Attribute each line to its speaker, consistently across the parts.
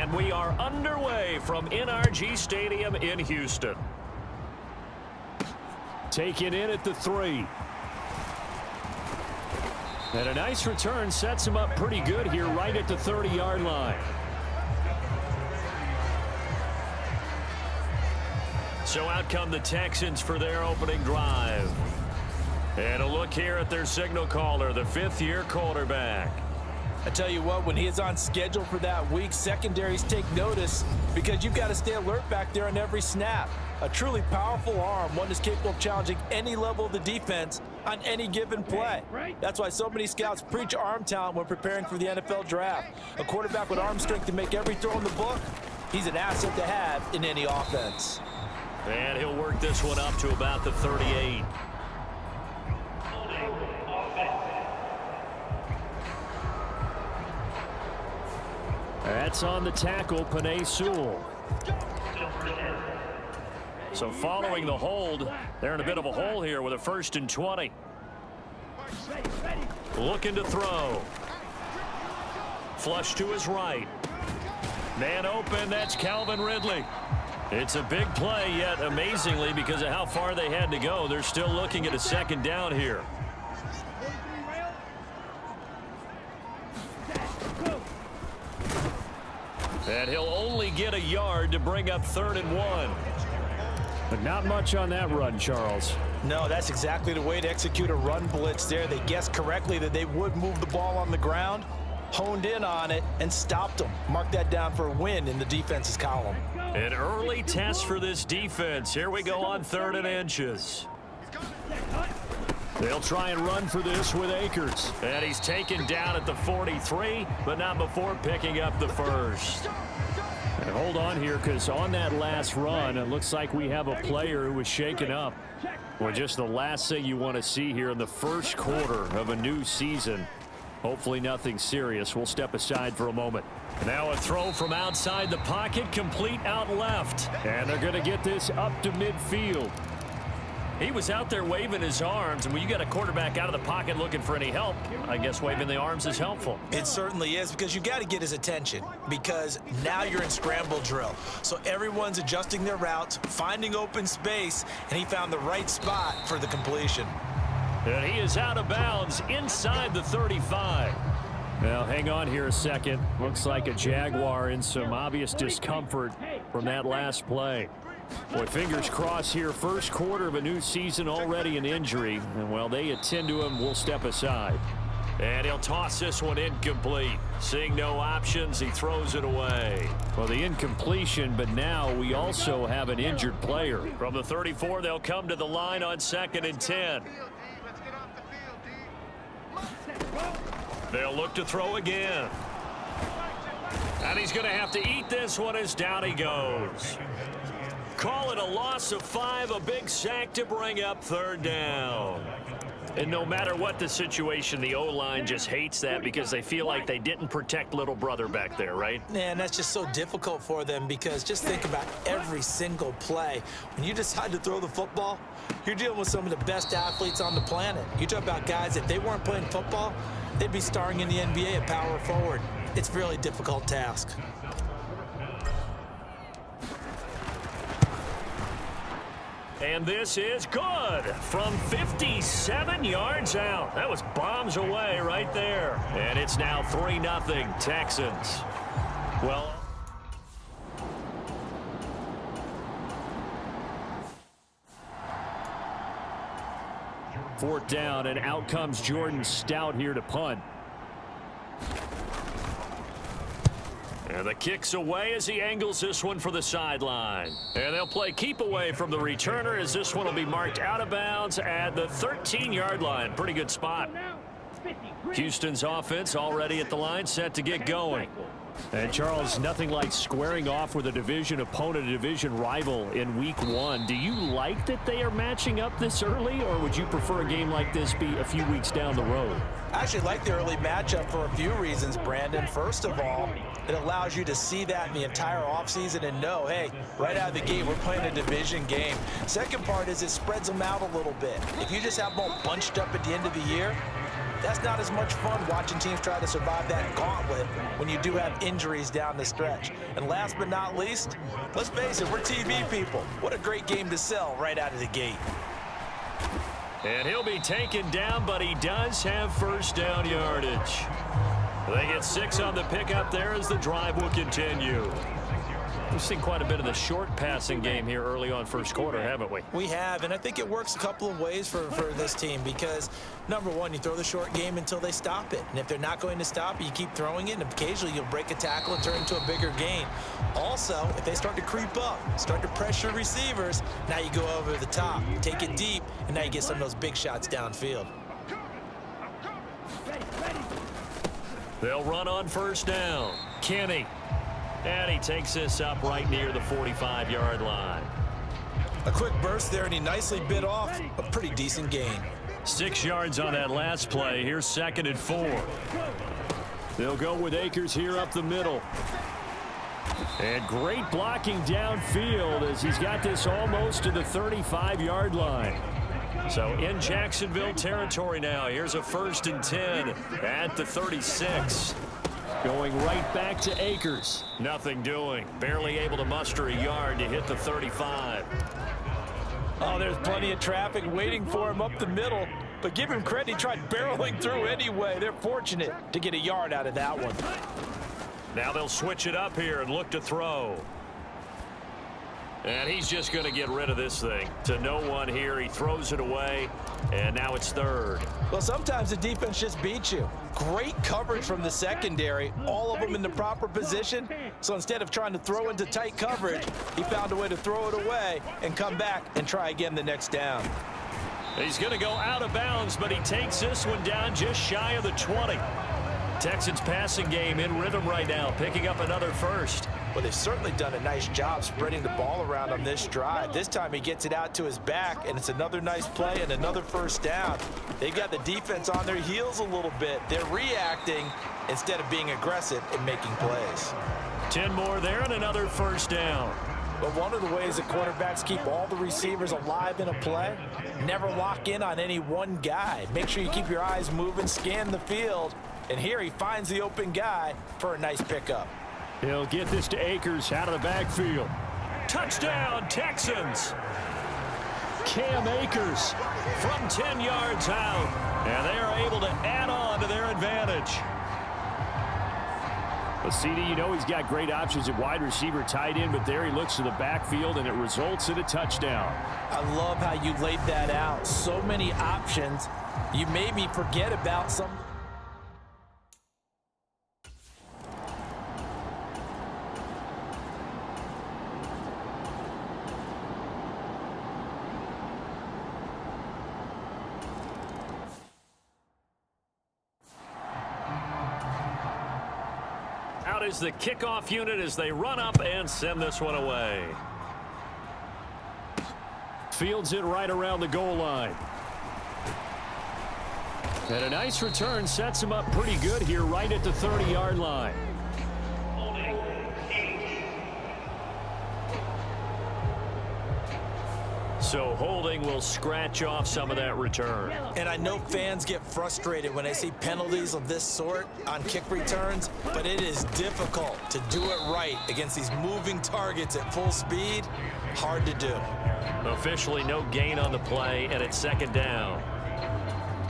Speaker 1: And we are underway from NRG Stadium in Houston. Taken in at the 3. And a nice return sets him up pretty good here right at the 30-yard line. So out come the Texans for their opening drive. And a look here at their signal caller, the 5th-year quarterback.
Speaker 2: I tell you what, when he is on schedule for that week, secondaries take notice because you've got to stay alert back there on every snap. A truly powerful arm, one that's capable of challenging any level of the defense on any given play. That's why so many scouts preach arm talent when preparing for the NFL draft. A quarterback with arm strength to make every throw in the book, he's an asset to have in any offense.
Speaker 1: And he'll work this one up to about the 38. That's on the tackle, Penei Sewell. So following the hold, they're in a bit of a hole here with a 1st and 20. Looking to throw. Flush to his right. Man open, that's Calvin Ridley. It's a big play, yet amazingly, because of how far they had to go, they're still looking at a 2nd down here. And he'll only get a yard to bring up 3rd and 1. But not much on that run, Charles.
Speaker 2: No, that's exactly the way to execute a run blitz there. They guessed correctly that they would move the ball on the ground, honed in on it, and stopped them. Mark that down for a win in the defense's column.
Speaker 1: An early test for this defense. Here we go on 3rd and inches. They'll try and run for this with Akers. And he's taken down at the 43, but not before picking up the 1st. And hold on here, because on that last run, it looks like we have a player who was shaken up. Well, just the last thing you want to see here in the 1st quarter of a new season. Hopefully nothing serious. We'll step aside for a moment. Now a throw from outside the pocket, complete out left. And they're going to get this up to midfield. He was out there waving his arms, and when you got a quarterback out of the pocket looking for any help, I guess waving the arms is helpful.
Speaker 2: It certainly is, because you got to get his attention, because now you're in scramble drill. So everyone's adjusting their routes, finding open space, and he found the right spot for the completion.
Speaker 1: And he is out of bounds inside the 35. Now, hang on here a second. Looks like a Jaguar in some obvious discomfort from that last play. Boy, fingers crossed here. 1st quarter of a new season, already an injury. And while they attend to him, we'll step aside. And he'll toss this one incomplete. Seeing no options, he throws it away. Well, the incompletion, but now we also have an injured player. From the 34, they'll come to the line on 2nd and 10. They'll look to throw again. And he's going to have to eat this one as down he goes. Call it a loss of 5, a big sack to bring up 3rd down. And no matter what the situation, the O-line just hates that because they feel like they didn't protect little brother back there, right?
Speaker 2: And that's just so difficult for them, because just think about every single play. When you decide to throw the football, you're dealing with some of the best athletes on the planet. You talk about guys, if they weren't playing football, they'd be starring in the NBA at power forward. It's a really difficult task.
Speaker 1: And this is good from 57 yards out. That was bombs away right there. And it's now 3-0 Texans. Well, fourth down, and out comes Jordan Stout here to punt. And the kick's away as he angles this one for the sideline. And they'll play keep away from the returner, as this one will be marked out of bounds at the 13-yard line. Pretty good spot. Houston's offense already at the line, set to get going. And Charles, nothing like squaring off with a division opponent, a division rival in week 1. Do you like that they are matching up this early, or would you prefer a game like this be a few weeks down the road?
Speaker 2: I actually like the early matchup for a few reasons, Brandon. First of all, it allows you to see that in the entire offseason and know, hey, right out of the gate, we're playing a division game. Second part is it spreads them out a little bit. If you just have them all bunched up at the end of the year, That's not as much fun watching teams try to survive that gauntlet when you do have injuries down the stretch. And last but not least, let's face it, we're TV people. What a great game to sell right out of the gate.
Speaker 1: And he'll be taken down, but he does have first down yardage. They get 6 on the pickup there as the drive will continue. We've seen quite a bit of the short passing game here early on first quarter, haven't we?
Speaker 2: We have, and I think it works a couple of ways for this team because, number one, you throw the short game until they stop it. And if they're not going to stop it, you keep throwing it, and occasionally you'll break a tackle and turn it into a bigger gain. Also, if they start to creep up, start to pressure receivers, now you go over the top, take it deep, and now you get some of those big shots downfield.
Speaker 1: They'll run on first down. Kenny. And he takes this up right near the 45-yard line.
Speaker 2: A quick burst there, and he nicely bit off a pretty decent gain.
Speaker 1: 6 yards on that last play. Here's 2nd and 4. They'll go with Akers here up the middle. And great blocking downfield as he's got this almost to the 35-yard line. So in Jacksonville territory now. Here's a 1st and 10 at the 36. Going right back to Akers. Nothing doing. Barely able to muster a yard to hit the 35.
Speaker 2: Oh, there's plenty of traffic waiting for him up the middle. But give him credit, he tried barreling through anyway. They're fortunate to get a yard out of that one.
Speaker 1: Now they'll switch it up here and look to throw. And he's just going to get rid of this thing. To no one here. He throws it away. And now it's 3rd.
Speaker 2: Well, sometimes the defense just beats you. Great coverage from the secondary. All of them in the proper position. So instead of trying to throw into tight coverage, he found a way to throw it away and come back and try again the next down.
Speaker 1: He's going to go out of bounds, but he takes this one down just shy of the 20. Texans passing game in rhythm right now, picking up another first.
Speaker 2: Well, they've certainly done a nice job spreading the ball around on this drive. This time he gets it out to his back, and it's another nice play and another first down. They've got the defense on their heels a little bit. They're reacting instead of being aggressive and making plays.
Speaker 1: 10 more there and another first down.
Speaker 2: But one of the ways that quarterbacks keep all the receivers alive in a play, never lock in on any one guy. Make sure you keep your eyes moving, scan the field, and here he finds the open guy for a nice pickup.
Speaker 1: He'll get this to Akers out of the backfield. Touchdown, Texans! Cam Akers from 10 yards out, and they are able to add on to their advantage. But CD, you know he's got great options at wide receiver, tight end, but there he looks to the backfield, and it results in a touchdown.
Speaker 2: I love how you laid that out. So many options. You made me forget about some.
Speaker 1: Out is the kickoff unit as they run up and send this one away. Fields it right around the goal line. And a nice return sets him up pretty good here right at the 30-yard line. So holding will scratch off some of that return.
Speaker 2: And I know fans get frustrated when they see penalties of this sort on kick returns, but it is difficult to do it right against these moving targets at full speed. Hard to do.
Speaker 1: Officially no gain on the play, and it's 2nd down.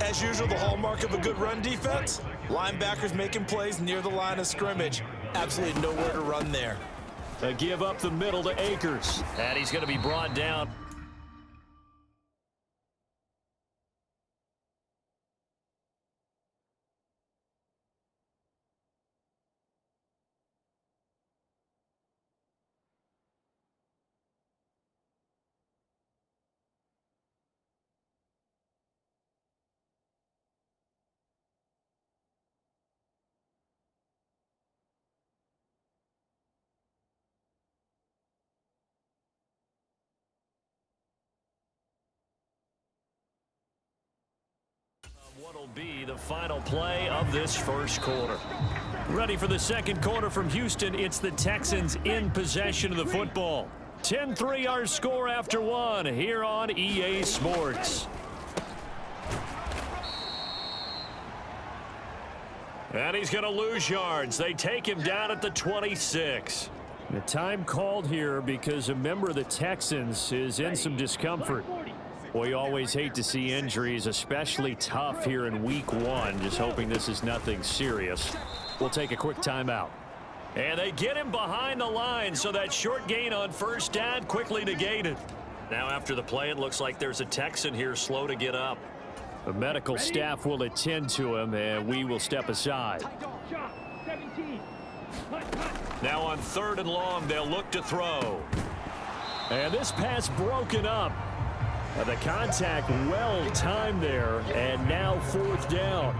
Speaker 2: As usual, the hallmark of a good run defense, linebackers making plays near the line of scrimmage. Absolutely nowhere to run there.
Speaker 1: A give up the middle to Akers. And he's going to be brought down. What'll be the final play of this first quarter. Ready for the second quarter from Houston. It's the Texans in possession of the football. 10-3 our score after one here on EA Sports. And he's going to lose yards. They take him down at the 26. The time called here because a member of the Texans is in some discomfort. We always hate to see injuries, especially tough here in week 1. Just hoping this is nothing serious. We'll take a quick timeout. And they get him behind the line, so that short gain on first down quickly negated. Now after the play, it looks like there's a Texan here slow to get up. The medical staff will attend to him, and we will step aside. Now on 3rd and long, they'll look to throw. And this pass broken up. The contact well timed there, and now 4th down.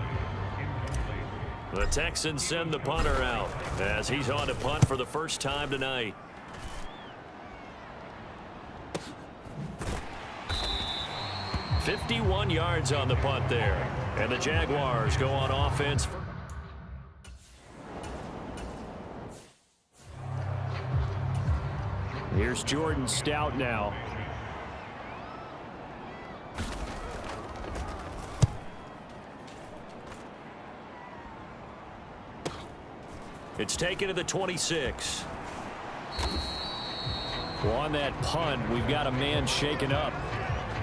Speaker 1: The Texans send the punter out as he's on to punt for the first time tonight. "51 yards on the punt there. And the Jaguars go on offense. Here's Jordan Stout now. It's taken to the 26. Well, on that punt, we've got a man shaken up.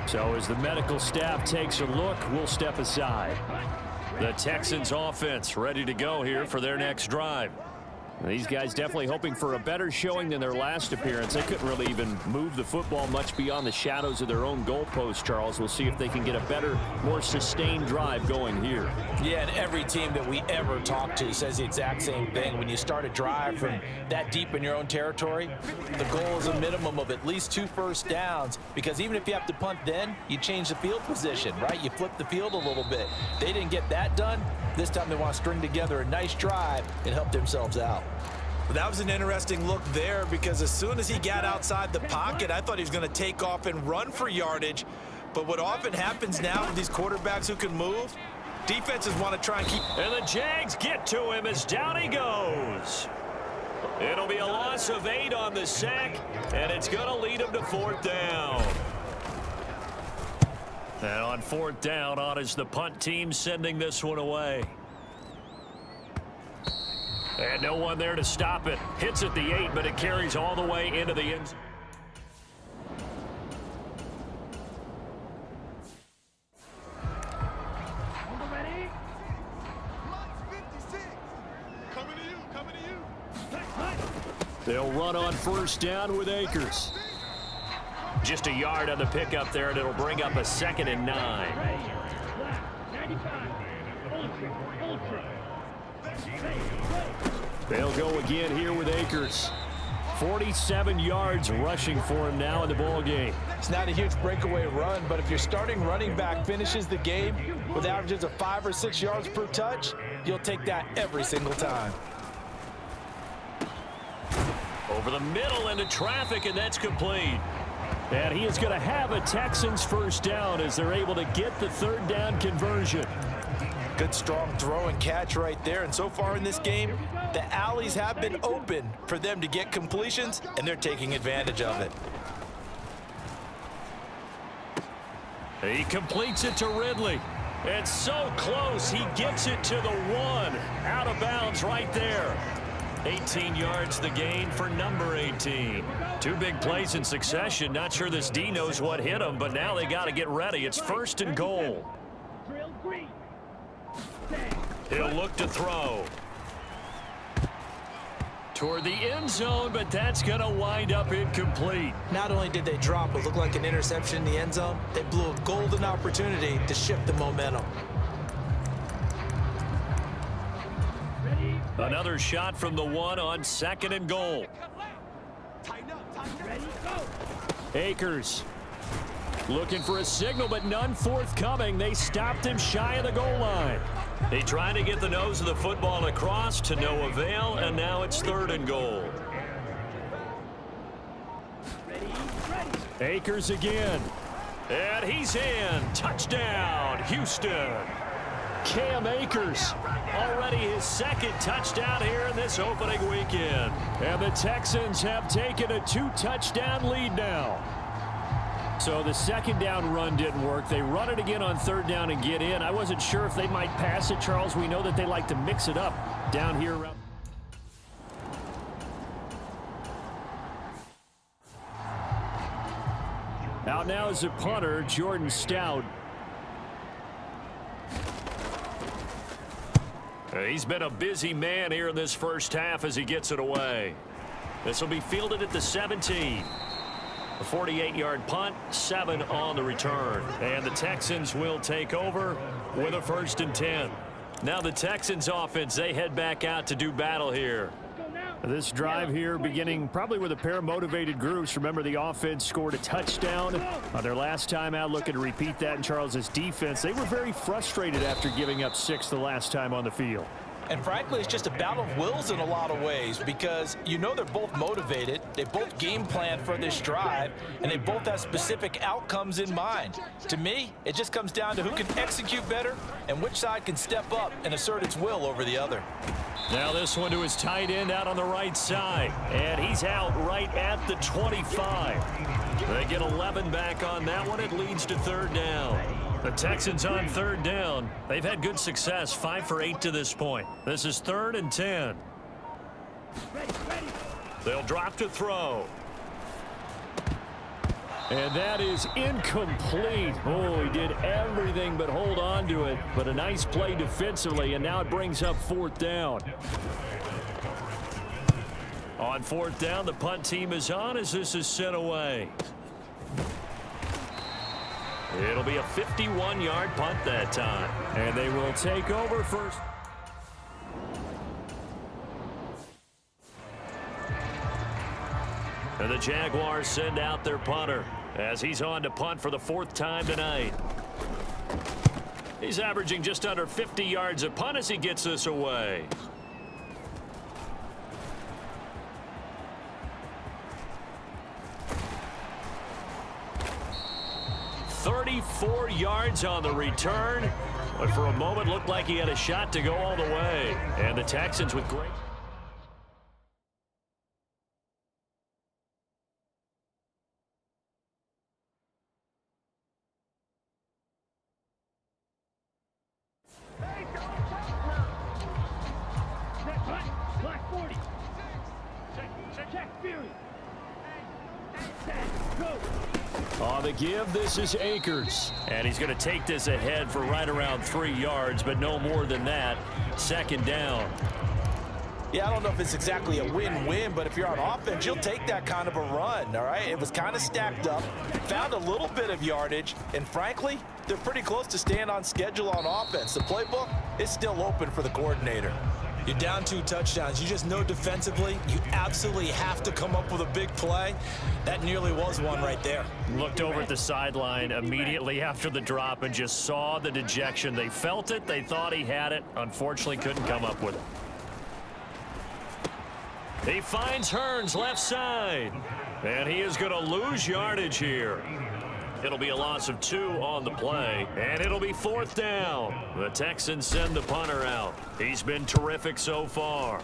Speaker 1: So as the medical staff takes a look, we'll step aside. The Texans offense ready to go here for their next drive. These guys definitely hoping for a better showing than their last appearance. They couldn't really even move the football much beyond the shadows of their own goalpost, Charles. We'll see if they can get a better, more sustained drive going here.
Speaker 2: Yeah, and every team that we ever talk to says the exact same thing. When you start a drive from that deep in your own territory, the goal is a minimum of at least 2 first downs, because even if you have to punt then, you change the field position, right? You flip the field a little bit. They didn't get that done. This time they want to string together a nice drive and help themselves out.
Speaker 3: Well, that was an interesting look there, because as soon as he got outside the pocket, I thought he was going to take off and run for yardage. But what often happens now with these quarterbacks who can move, defenses want to try and keep.
Speaker 1: And the Jags get to him as down he goes. It'll be a loss of 8 on the sack, and it's going to lead him to 4th down. And on 4th down, on is the punt team sending this one away. And no one there to stop it. Hits at the 8, but it carries all the way into the end zone. They'll run on first down with Akers. Just a yard on the pickup there, and it'll bring up a 2nd and 9. They'll go again here with Akers. 47 yards rushing for him now in the ball game.
Speaker 2: It's not a huge breakaway run, but if your starting running back finishes the game with averages of 5 or 6 yards per touch, you'll take that every single time.
Speaker 1: Over the middle into traffic, and that's complete. And he is going to have a Texans first down as they're able to get the 3rd down conversion.
Speaker 2: Good strong throw and catch right there. And so far in this game, the alleys have been open for them to get completions, and they're taking advantage of it.
Speaker 1: He completes it to Ridley. It's so close. He gets it to the 1. Out of bounds right there. 18 yards the gain for number 18. 2 big plays in succession. Not sure this D knows what hit him, but now they got to get ready. It's 1st and goal. He'll look to throw. Toward the end zone, but that's going to wind up incomplete.
Speaker 2: Not only did they drop what looked like an interception in the end zone, they blew a golden opportunity to shift the momentum.
Speaker 1: Another shot from the 1 on 2nd and goal. Akers looking for a signal, but none forthcoming. They stopped him shy of the goal line. He tried to get the nose of the football across to no avail, and now it's 3rd and goal. Akers again. And he's in. Touchdown, Houston. Cam Akers, already his 2nd touchdown here in this opening weekend. And the Texans have taken a 2-touchdown lead now. So the second down run didn't work. They run it again on third down and get in. I wasn't sure if they might pass it, Charles. We know that they like to mix it up down here around. Out now is the punter, Jordan Stout. He's been a busy man here in this first half as he gets it away. This will be fielded at the 17. A 48-yard punt, 7 on the return. And the Texans will take over with a 1st and 10. Now the Texans offense, they head back out to do battle here. This drive here beginning probably with a pair of motivated groups. Remember, the offense scored a touchdown on their last time out. Looking to repeat that in Charles's defense. They were very frustrated after giving up 6 the last time on the field.
Speaker 2: And frankly, it's just a battle of wills in a lot of ways because you know they're both motivated. They both game plan for this drive, and they both have specific outcomes in mind. To me, it just comes down to who can execute better and which side can step up and assert its will over the other.
Speaker 1: Now this one to his tight end out on the right side, and he's out right at the 25. They get 11 back on that one. It leads to third down. The Texans on third down. They've had good success, 5 for 8 to this point. This is 3rd and 10. They'll drop to throw. And that is incomplete. Oh, he did everything but hold on to it. But a nice play defensively, and now it brings up 4th down. On 4th down, the punt team is on as this is sent away. It'll be a 51-yard punt that time. And they will take over first. And the Jaguars send out their punter as he's on to punt for the 4th time tonight. He's averaging just under 50 yards a punt as he gets this away. 34 yards on the return, but for a moment looked like he had a shot to go all the way. And the Texans with great.
Speaker 4: Black 40. Check Fury. Go.
Speaker 1: On the give, this is Akers. And he's going to take this ahead for right around 3 yards, but no more than that. 2nd down.
Speaker 2: Yeah, I don't know if it's exactly a win-win, but if you're on offense, you'll take that kind of a run, all right? It was kind of stacked up, found a little bit of yardage, and frankly, they're pretty close to staying on schedule on offense. The playbook is still open for the coordinator.
Speaker 3: You're down 2 touchdowns. You just know defensively you absolutely have to come up with a big play. That nearly was one right there.
Speaker 1: Looked over at the sideline immediately after the drop and just saw the dejection. They felt it. They thought he had it. Unfortunately, couldn't come up with it. He finds Hearns left side. And he is going to lose yardage here. It'll be a loss of 2 on the play, and it'll be 4th down. The Texans send the punter out. He's been terrific so far.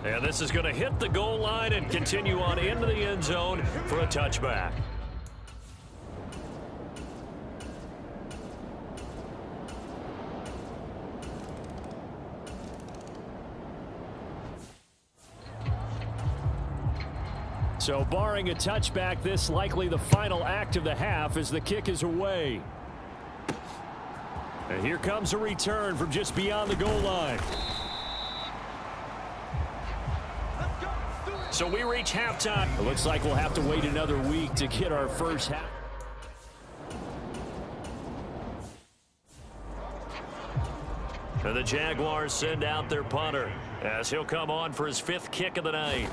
Speaker 1: And this is going to hit the goal line and continue on into the end zone for a touchback. So barring a touchback, this likely the final act of the half as the kick is away. And here comes a return from just beyond the goal line. So we reach halftime. It looks like we'll have to wait another week to get our first half. And the Jaguars send out their punter as he'll come on for his 5th kick of the night.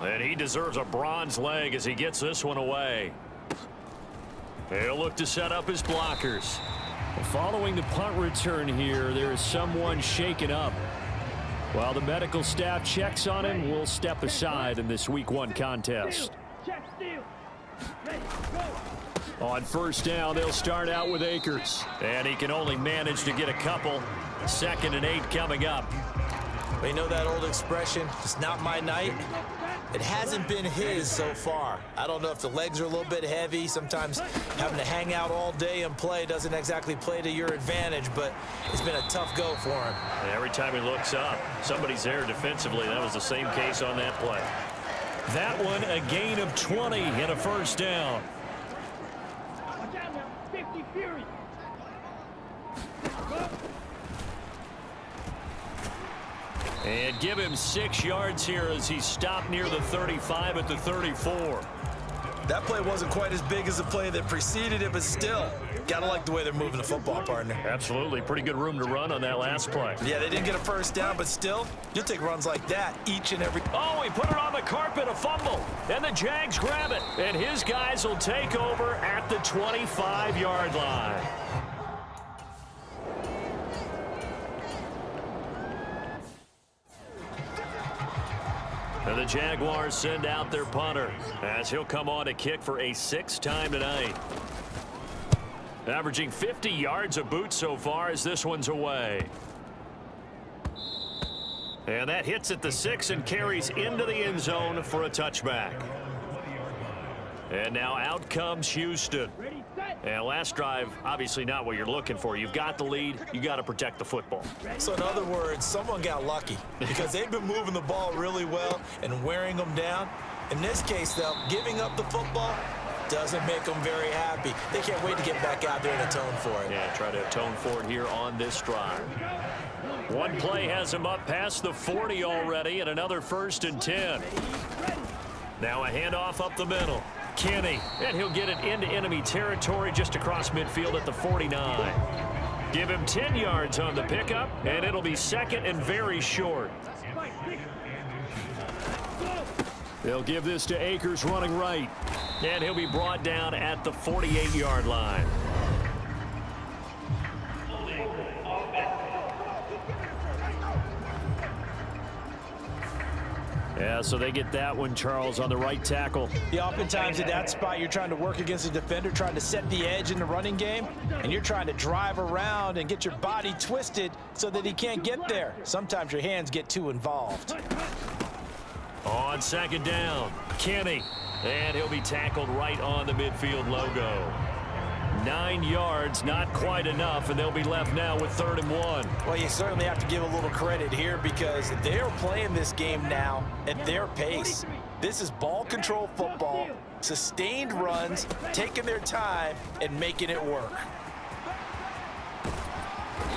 Speaker 1: And he deserves a bronze leg as he gets this one away. He'll look to set up his blockers. Following the punt return here, there is someone shaken up. While the medical staff checks on him, we'll step aside in this Week 1 contest.
Speaker 4: Check steal. Ready, go.
Speaker 1: On 1st down, they'll start out with Akers. And he can only manage to get a couple. 2nd and 8 coming up.
Speaker 3: We know that old expression, it's not my night. It hasn't been his so far. I don't know if the legs are a little bit heavy. Sometimes having to hang out all day and play doesn't exactly play to your advantage, but it's been a tough go for him.
Speaker 1: And every time he looks up, somebody's there defensively. That was the same case on that play. That one, a gain of 20 and a first down.
Speaker 4: Watch out now. 50 Fury.
Speaker 1: And give him 6 yards here as he stopped near the 35 at the 34.
Speaker 3: That play wasn't quite as big as the play that preceded it, but still, gotta like the way they're moving the football, partner.
Speaker 1: Absolutely. Pretty good room to run on that last play.
Speaker 3: Yeah, they didn't get a first down, but still, you'll take runs like that each and every...
Speaker 1: Oh, he put it on the carpet, a fumble. And the Jags grab it. And his guys will take over at the 25-yard line. And the Jaguars send out their punter as he'll come on to kick for a 6th time tonight. Averaging 50 yards a boot so far as this one's away. And that hits at the 6 and carries into the end zone for a touchback. And now out comes Houston.
Speaker 4: Ready, set.
Speaker 1: And last drive, obviously not what you're looking for. You've got the lead. You got to protect the football.
Speaker 3: So in other words, someone got lucky because they've been moving the ball really well and wearing them down. In this case, though, giving up the football doesn't make them very happy. They can't wait to get back out there and atone for it.
Speaker 1: Yeah, try to atone for it here on this drive. One play has him up past the 40 already, and another 1st and 10. Now a handoff up the middle. Kenny, and he'll get it into enemy territory just across midfield at the 49. Give him 10 yards on the pickup, and it'll be 2nd and very short. They'll give this to Akers running right, and he'll be brought down at the 48-yard line. Yeah, so they get that one, Charles, on the right tackle.
Speaker 2: Yeah, oftentimes at that spot, you're trying to work against a defender, trying to set the edge in the running game, and you're trying to drive around and get your body twisted so that he can't get there. Sometimes your hands get too involved.
Speaker 1: On 2nd down, Kenny, and he'll be tackled right on the midfield logo. 9 yards, not quite enough, and they'll be left now with 3rd and 1.
Speaker 2: Well, you certainly have to give a little credit here because they're playing this game now at their pace. This is ball control football, sustained runs, taking their time, and making it work.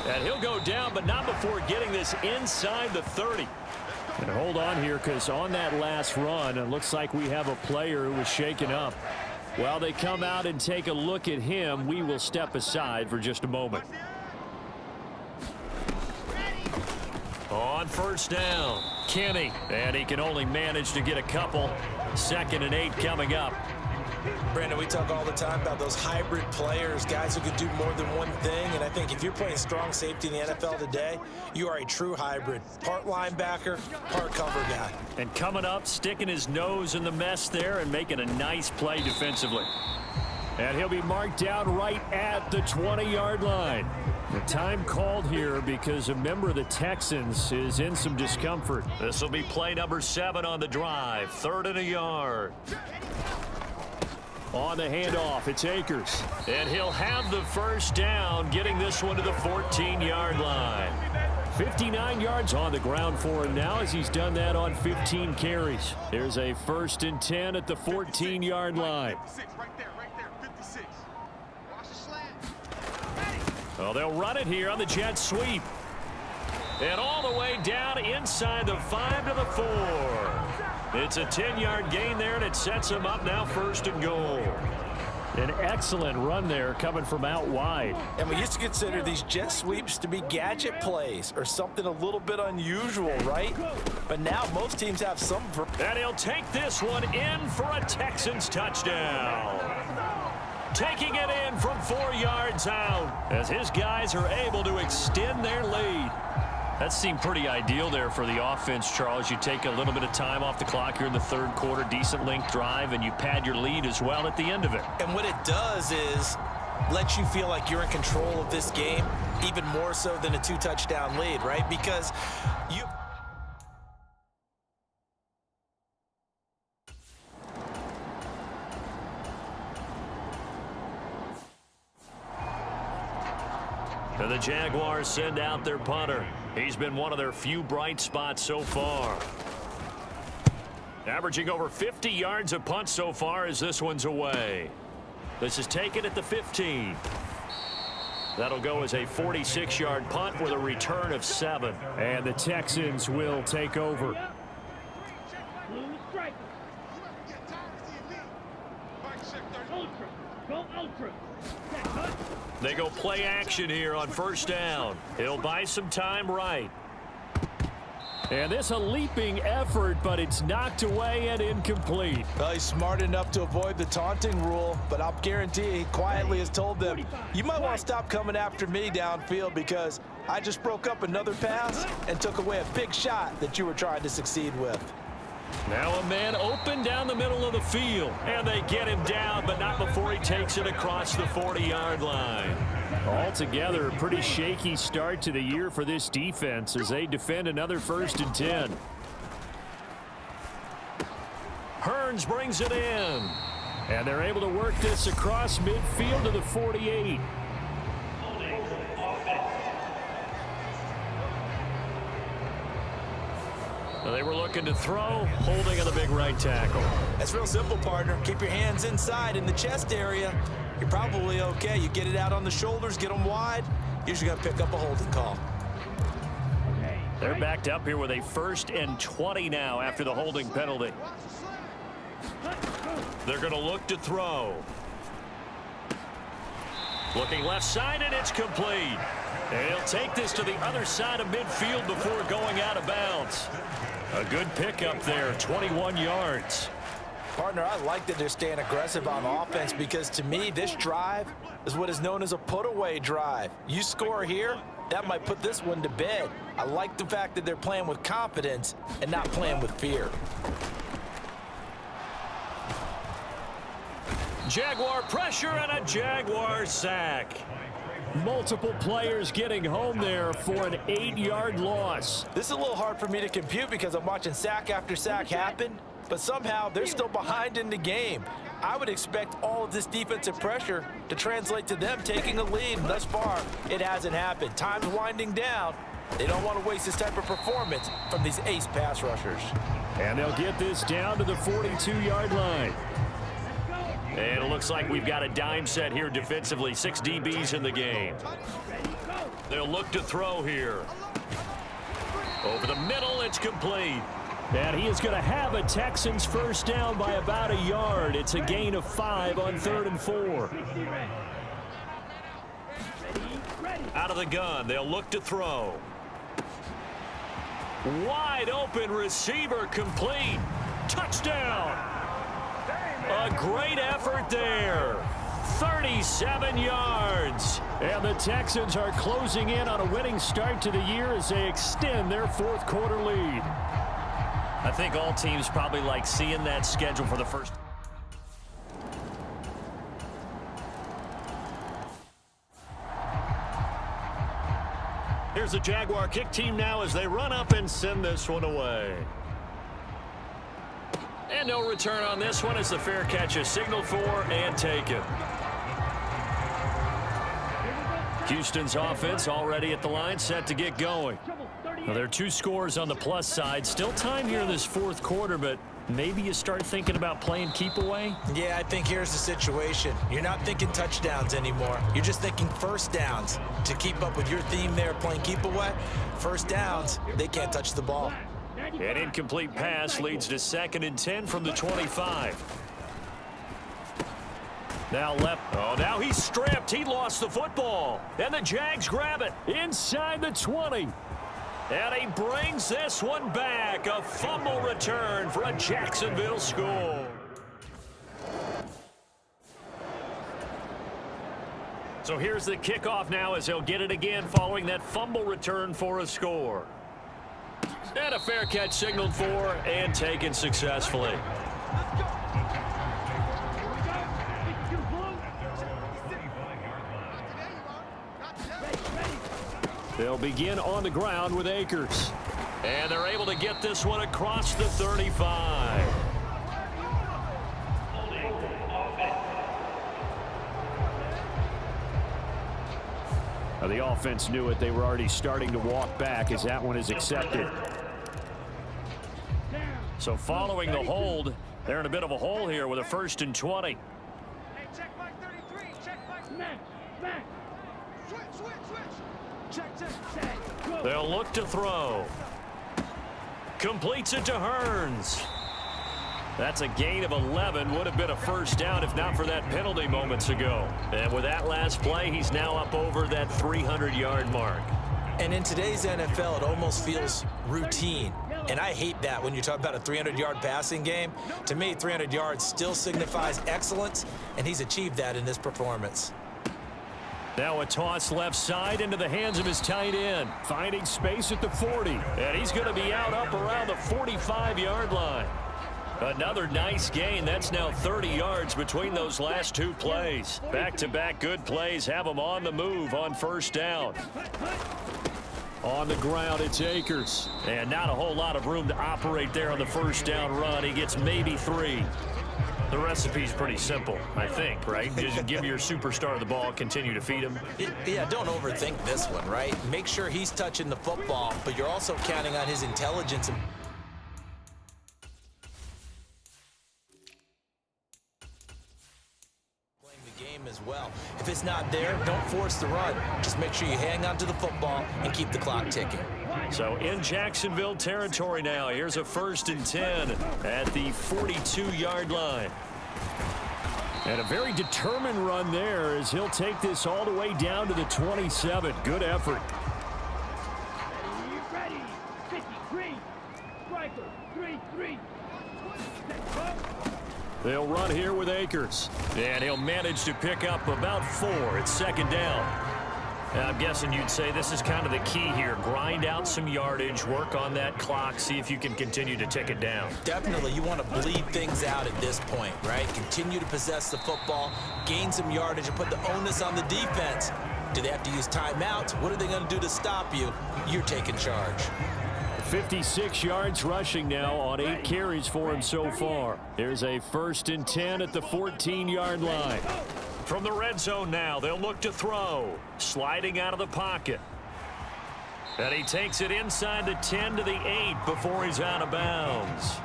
Speaker 1: And he'll go down, but not before getting this inside the 30. And hold on here, because on that last run, it looks like we have a player who was shaken up. While they come out and take a look at him, we will step aside for just a moment. On 1st down, Kenny, and he can only manage to get a couple. 2nd and 8 coming up.
Speaker 3: Brandon, we talk all the time about those hybrid players, guys who can do more than one thing, and I think if you're playing strong safety in the NFL today, you are a true hybrid. Part linebacker, part cover guy.
Speaker 1: And coming up, sticking his nose in the mess there and making a nice play defensively. And he'll be marked down right at the 20-yard line. The time called here because a member of the Texans is in some discomfort. This will be play number 7 on the drive. 3rd and a yard. On the handoff, it's Akers. And he'll have the first down, getting this one to the 14-yard line. 59 yards on the ground for him now as he's done that on 15 carries. There's a 1st and 10 at the 14-yard line. Well, they'll run it here on the jet sweep. And all the way down inside the 5 to the 4. It's a 10-yard gain there, and it sets him up now 1st and goal. An excellent run there coming from out wide.
Speaker 2: And we used to consider these jet sweeps to be gadget plays or something a little bit unusual, right? But now most teams have some.
Speaker 1: And he'll take this one in for a Texans touchdown. Taking it in from 4 yards out as his guys are able to extend their lead. That seemed pretty ideal there for the offense, Charles. You take a little bit of time off the clock here in the 3rd quarter, decent length drive, and you pad your lead as well at the end of it.
Speaker 2: And what it does is let you feel like you're in control of this game, even more so than a 2-touchdown lead, right? Because you
Speaker 1: And the Jaguars send out their punter. He's been one of their few bright spots so far. Averaging over 50 yards a punt so far as this one's away. This is taken at the 15. That'll go as a 46-yard punt with a return of 7.
Speaker 5: And the Texans will take over.
Speaker 4: Blue strike. Ultra. Go ultra.
Speaker 1: They go play action here on first down. He'll buy some time right.
Speaker 5: And this a leaping effort, but it's knocked away and incomplete.
Speaker 2: Well, he's smart enough to avoid the taunting rule, but I'll guarantee he quietly has told them, you might want to stop coming after me downfield because I just broke up another pass and took away a big shot that you were trying to succeed with.
Speaker 1: Now a man open down the middle of the field, and they get him down, but not before he takes it across the 40-yard line.
Speaker 5: Altogether, a pretty shaky start to the year for this defense as they defend another 1st and 10.
Speaker 1: Hearns brings it in.
Speaker 5: And they're able to work this across midfield to the 48.
Speaker 1: They were looking to throw, holding on the big right tackle.
Speaker 2: That's real simple, partner. Keep your hands inside in the chest area. You're probably okay. You get it out on the shoulders, get them wide. Usually going to pick up a holding call.
Speaker 1: They're backed up here with a 1st and 20 now after the holding penalty. They're going to look to throw. Looking left side, and it's complete. And he'll take this to the other side of midfield before going out of bounds. A good pickup there, 21 yards.
Speaker 2: Partner, I like that they're staying aggressive on offense because to me, this drive is what is known as a put-away drive. You score here, that might put this one to bed. I like the fact that they're playing with confidence and not playing with fear.
Speaker 1: Jaguar pressure and a Jaguar sack.
Speaker 5: Multiple players getting home there for an 8-yard loss.
Speaker 2: This is a little hard for me to compute because I'm watching sack after sack happen, but somehow they're still behind in the game. I would expect all of this defensive pressure to translate to them taking a lead. And thus far, it hasn't happened. Time's winding down. They don't want to waste this type of performance from these ace pass rushers.
Speaker 5: And they'll get this down to the 42-yard line.
Speaker 1: And it looks like we've got a dime set here defensively. 6 DBs in the game. They'll look to throw here. Over the middle, it's complete.
Speaker 5: And he is going to have a Texans 1st down by about a yard. It's a gain of 5 on 3rd and 4.
Speaker 1: Out of the gun, they'll look to throw. Wide open receiver complete. Touchdown. A great effort there. 37 yards.
Speaker 5: And the Texans are closing in on a winning start to the year as they extend their 4th quarter lead.
Speaker 1: I think all teams probably like seeing that schedule for the first. Here's the Jaguar kick team now as they run up and send this one away. And no return on this one as the fair catch is signaled for and taken. Houston's offense already at the line, set to get going. Now, there are 2 scores on the plus side. Still time here in this 4th quarter, but maybe you start thinking about playing keep away?
Speaker 2: Yeah, I think here's the situation. You're not thinking touchdowns anymore. You're just thinking 1st downs. To keep up with your theme there, playing keep away, 1st downs, they can't touch the ball.
Speaker 1: An incomplete pass leads to 2nd and 10 from the 25. Now left. Oh, now he's stripped. He lost the football. And the Jags grab it inside the 20. And he brings this one back. A fumble return for a Jacksonville score. So here's the kickoff now as he'll get it again following that fumble return for a score. And a fair catch signaled for and taken successfully.
Speaker 5: They'll begin on the ground with Akers.
Speaker 1: And they're able to get this one across the 35.
Speaker 5: The offense knew it. They were already starting to walk back as that one is accepted.
Speaker 1: So following the hold, they're in a bit of a hole here with a 1st and 20.
Speaker 4: Hey, check Mike 33. Check Mike. Smack. Switch. Check.
Speaker 1: They'll look to throw. Completes it to Hearns. That's a gain of 11. Would have been a 1st down if not for that penalty moments ago. And with that last play, he's now up over that 300-yard mark.
Speaker 3: And in today's NFL, it almost feels routine. And I hate that when you talk about a 300-yard passing game. To me, 300 yards still signifies excellence, and he's achieved that in this performance.
Speaker 1: Now a toss left side into the hands of his tight end.
Speaker 5: Finding space at the 40.
Speaker 1: And he's going to be out up around the 45-yard line. Another nice gain. That's now 30 yards between those last 2 plays. Back-to-back good plays have him on the move on 1st down.
Speaker 5: On the ground, it's Akers.
Speaker 1: And not a whole lot of room to operate there on the 1st down run. He gets maybe 3. The recipe's pretty simple, I think, right? Just give your superstar the ball, continue to feed him.
Speaker 3: Yeah, don't overthink this one, right? Make sure he's touching the football, but you're also counting on his intelligence and as well. If it's not there, don't force the run. Just make sure you hang on to the football and keep the clock ticking.
Speaker 1: So in Jacksonville territory now, here's a 1st and 10 at the 42-yard line.
Speaker 5: And a very determined run there as he'll take this all the way down to the 27. Good effort.
Speaker 4: Ready. 53. Striker. 3-3.
Speaker 5: They'll run here with Akers.
Speaker 1: And he'll manage to pick up about 4. It's 2nd down. I'm guessing you'd say this is kind of the key here. Grind out some yardage, work on that clock, see if you can continue to tick it down.
Speaker 3: Definitely, you want to bleed things out at this point, right? Continue to possess the football, gain some yardage, and put the onus on the defense. Do they have to use timeouts? What are they going to do to stop you? You're taking charge.
Speaker 5: 56 yards rushing now on 8 carries for him so far. Here's a 1st and 10 at the 14-yard line.
Speaker 1: From the red zone now, they'll look to throw. Sliding out of the pocket. And he takes it inside the 10 to the 8 before he's out of bounds.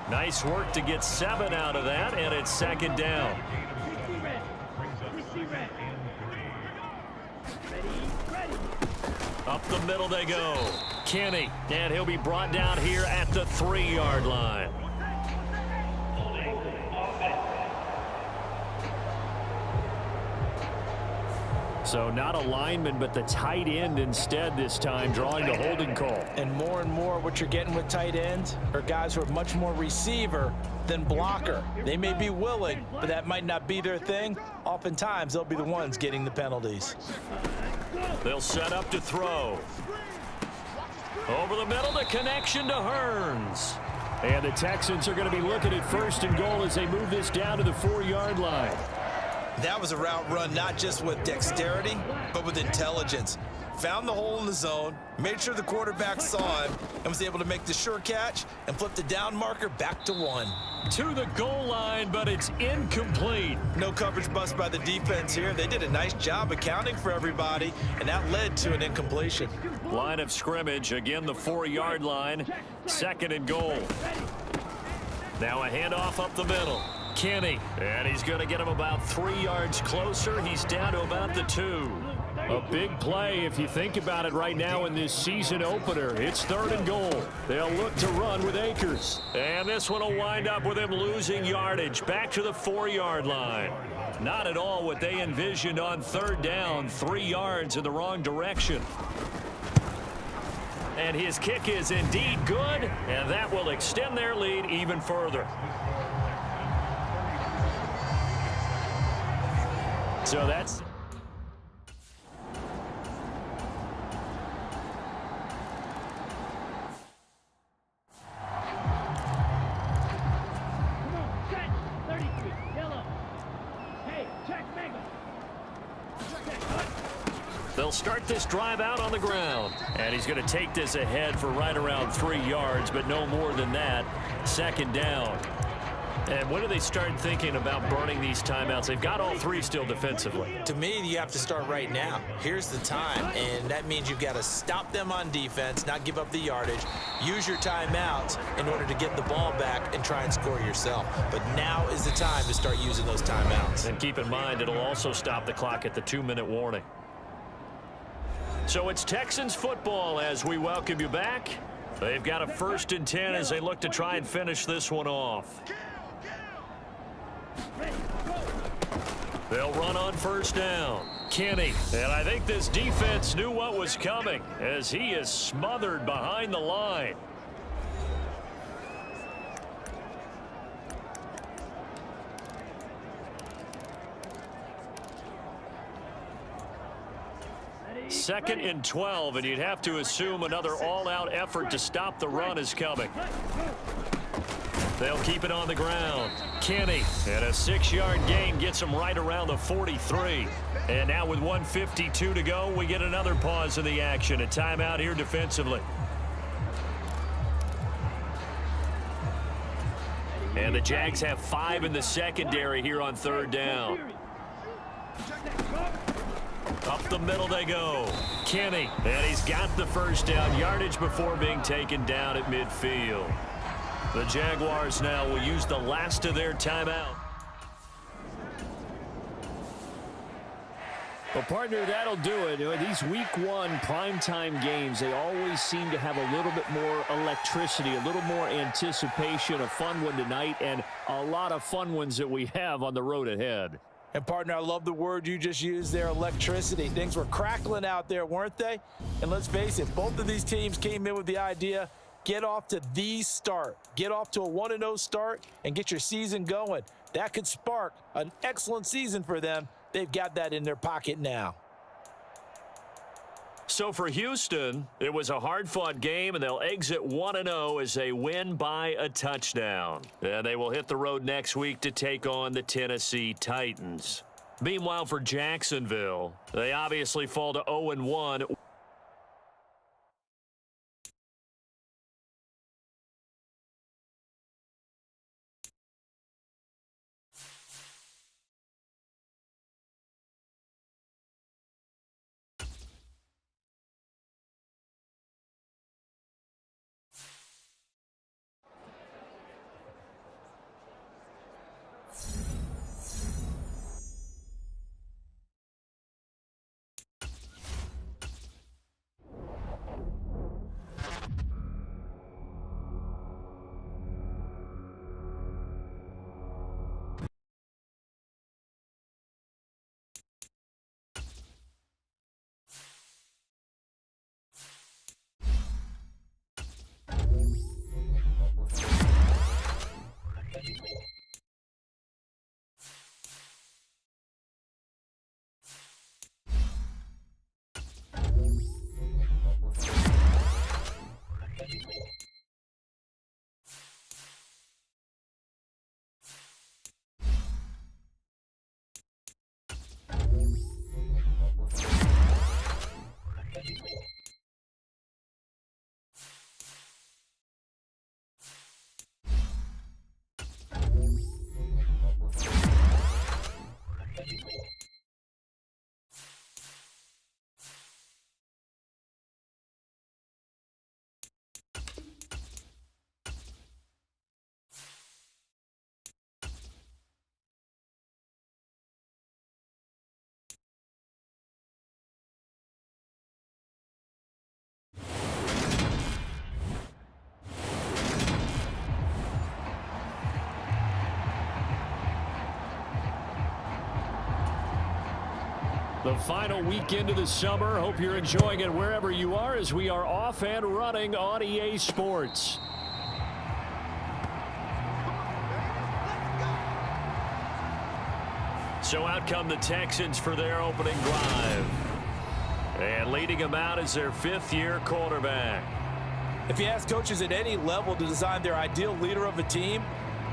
Speaker 1: Nice work to get 7 out of that, and it's 2nd down. Up the middle they go. Kenny, and he'll be brought down here at the 3-yard line.
Speaker 5: So not a lineman, but the tight end instead this time, drawing the holding call.
Speaker 2: And more what you're getting with tight ends are guys who are much more receiver than blocker. They may be willing, but that might not be their thing. Oftentimes, they'll be the ones getting the penalties.
Speaker 1: They'll set up to throw. Over the middle, the connection to Hearns.
Speaker 5: And the Texans are going to be looking at 1st and goal as they move this down to the 4-yard line.
Speaker 3: That was a route run not just with dexterity, but with intelligence. Found the hole in the zone, made sure the quarterback saw him, and was able to make the sure catch and flip the down marker back to 1.
Speaker 1: To the goal line, but it's incomplete.
Speaker 3: No coverage bust by the defense here. They did a nice job accounting for everybody, and that led to an incompletion.
Speaker 1: Line of scrimmage, again the 4-yard line, 2nd and goal. Now a handoff up the middle. Kenny, and he's going to get him about 3 yards closer. He's down to about the 2.
Speaker 5: A big play if you think about it right now in this season opener. It's 3rd and goal. They'll look to run with Akers.
Speaker 1: And this one will wind up with him losing yardage back to the 4-yard line. Not at all what they envisioned on 3rd down. 3 yards in the wrong direction. And his kick is indeed good, and that will extend their lead even further.
Speaker 5: So that's...
Speaker 1: They'll start this drive out on the ground. And he's going to take this ahead for right around 3 yards, but no more than that. 2nd down. And when do they start thinking about burning these timeouts? They've got all three still defensively.
Speaker 3: To me, you have to start right now. Here's the time, and that means you've got to stop them on defense, not give up the yardage, use your timeouts in order to get the ball back and try and score yourself. But now is the time to start using those timeouts.
Speaker 1: And keep in mind, it'll also stop the clock at the 2-minute warning. So it's Texans football as we welcome you back. They've got a 1st and 10 as they look to try and finish this one off. They'll run on 1st down. Kenny. And I think this defense knew what was coming as he is smothered behind the line. Second and 12, and you'd have to assume another all-out effort to stop the run is coming. They'll keep it on the ground. Kenny, and a 6-yard gain gets him right around the 43. And now with 1:52 to go, we get another pause in the action. A timeout here defensively. And the Jags have 5 in the secondary here on 3rd down. Up the middle they go. Kenny, and he's got the 1st down yardage before being taken down at midfield. The Jaguars now will use the last of their timeout.
Speaker 5: Well, partner, that'll do it. These week 1 primetime games, they always seem to have a little bit more electricity, a little more anticipation. A fun one tonight, and a lot of fun ones that we have on the road ahead.
Speaker 2: And, partner, I love the word you just used there, electricity. Things were crackling out there, weren't they? And let's face it, both of these teams came in with the idea, get off to the start. Get off to a 1-0 start and get your season going. That could spark an excellent season for them. They've got that in their pocket now.
Speaker 1: So for Houston, it was a hard-fought game, and they'll exit 1-0 as they win by a touchdown. And they will hit the road next week to take on the Tennessee Titans. Meanwhile, for Jacksonville, they obviously fall to 0-1. The final weekend of the summer. Hope you're enjoying it wherever you are as we are off and running on EA Sports. So out come the Texans for their opening drive. And leading them out is their 5th-year quarterback.
Speaker 2: If you ask coaches at any level to design their ideal leader of a team,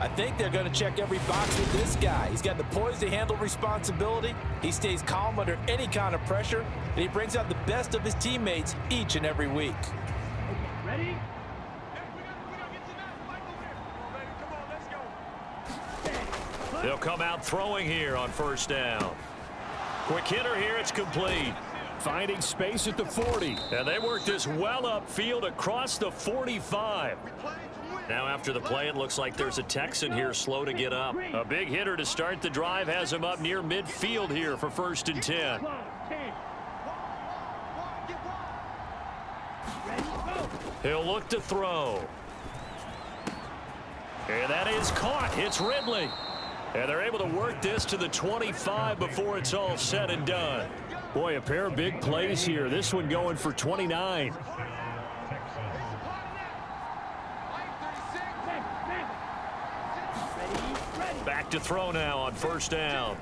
Speaker 2: I think they're going to check every box with this guy. He's got the poise to handle responsibility. He stays calm under any kind of pressure, and he brings out the best of his teammates each and every week.
Speaker 4: Ready?
Speaker 1: They'll come out throwing here on first down. Quick hitter here. It's complete.
Speaker 5: Finding space at the 40.
Speaker 1: And they work this well upfield across the 45. Now after the play, it looks like there's a Texan here slow to get up. A big hitter to start the drive has him up near midfield here for 1st and 10. He'll look to throw. And that is caught. It's Ridley. And they're able to work this to the 25 before it's all said and done.
Speaker 5: Boy, a pair of big plays here. This one going for 29.
Speaker 1: Back to throw now on first down.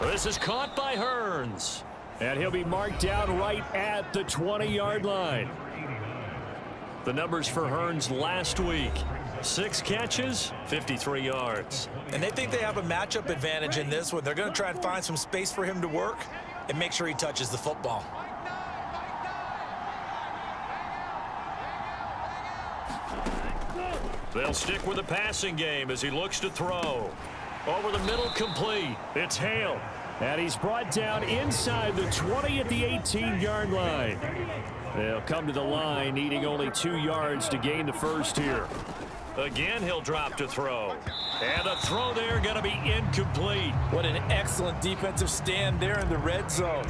Speaker 1: This is caught by Hearns.
Speaker 5: And he'll be marked down right at the 20-yard line.
Speaker 1: The numbers for Hearns last week. 6 catches, 53 yards.
Speaker 3: And they think they have a matchup advantage in this one. They're going to try and find some space for him to work and make sure he touches the football.
Speaker 1: They'll stick with the passing game as he looks to throw. Over the middle, complete. It's Hale.
Speaker 5: And he's brought down inside the 20 at the 18-yard line. They'll come to the line, needing only 2 yards to gain the first here.
Speaker 1: Again, he'll drop to throw. And the throw there going to be incomplete.
Speaker 2: What an excellent defensive stand there in the red zone.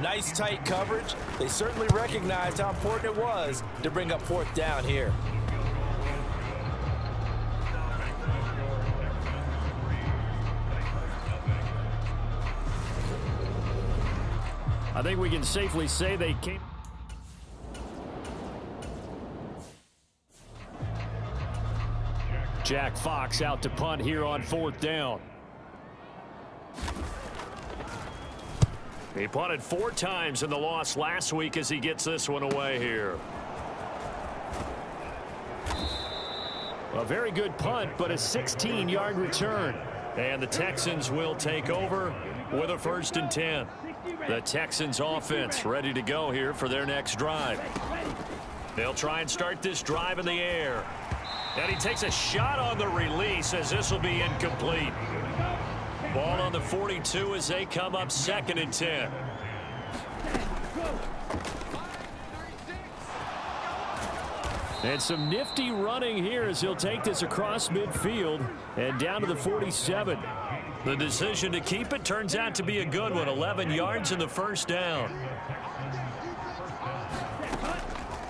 Speaker 2: Nice tight coverage. They certainly recognized how important it was to bring up 4th down here.
Speaker 5: I think we can safely say they came. Jack Fox out to punt here on 4th down.
Speaker 1: He punted 4 times in the loss last week as he gets this one away here.
Speaker 5: A very good punt, but a 16-yard return.
Speaker 1: And the Texans will take over with a 1st and 10. The Texans offense ready to go here for their next drive. They'll try and start this drive in the air. And he takes a shot on the release as this will be incomplete. Ball on the 42 as they come up 2nd and 10.
Speaker 5: And some nifty running here as he'll take this across midfield and down to the 47.
Speaker 1: The decision to keep it turns out to be a good one. 11 yards in the first down.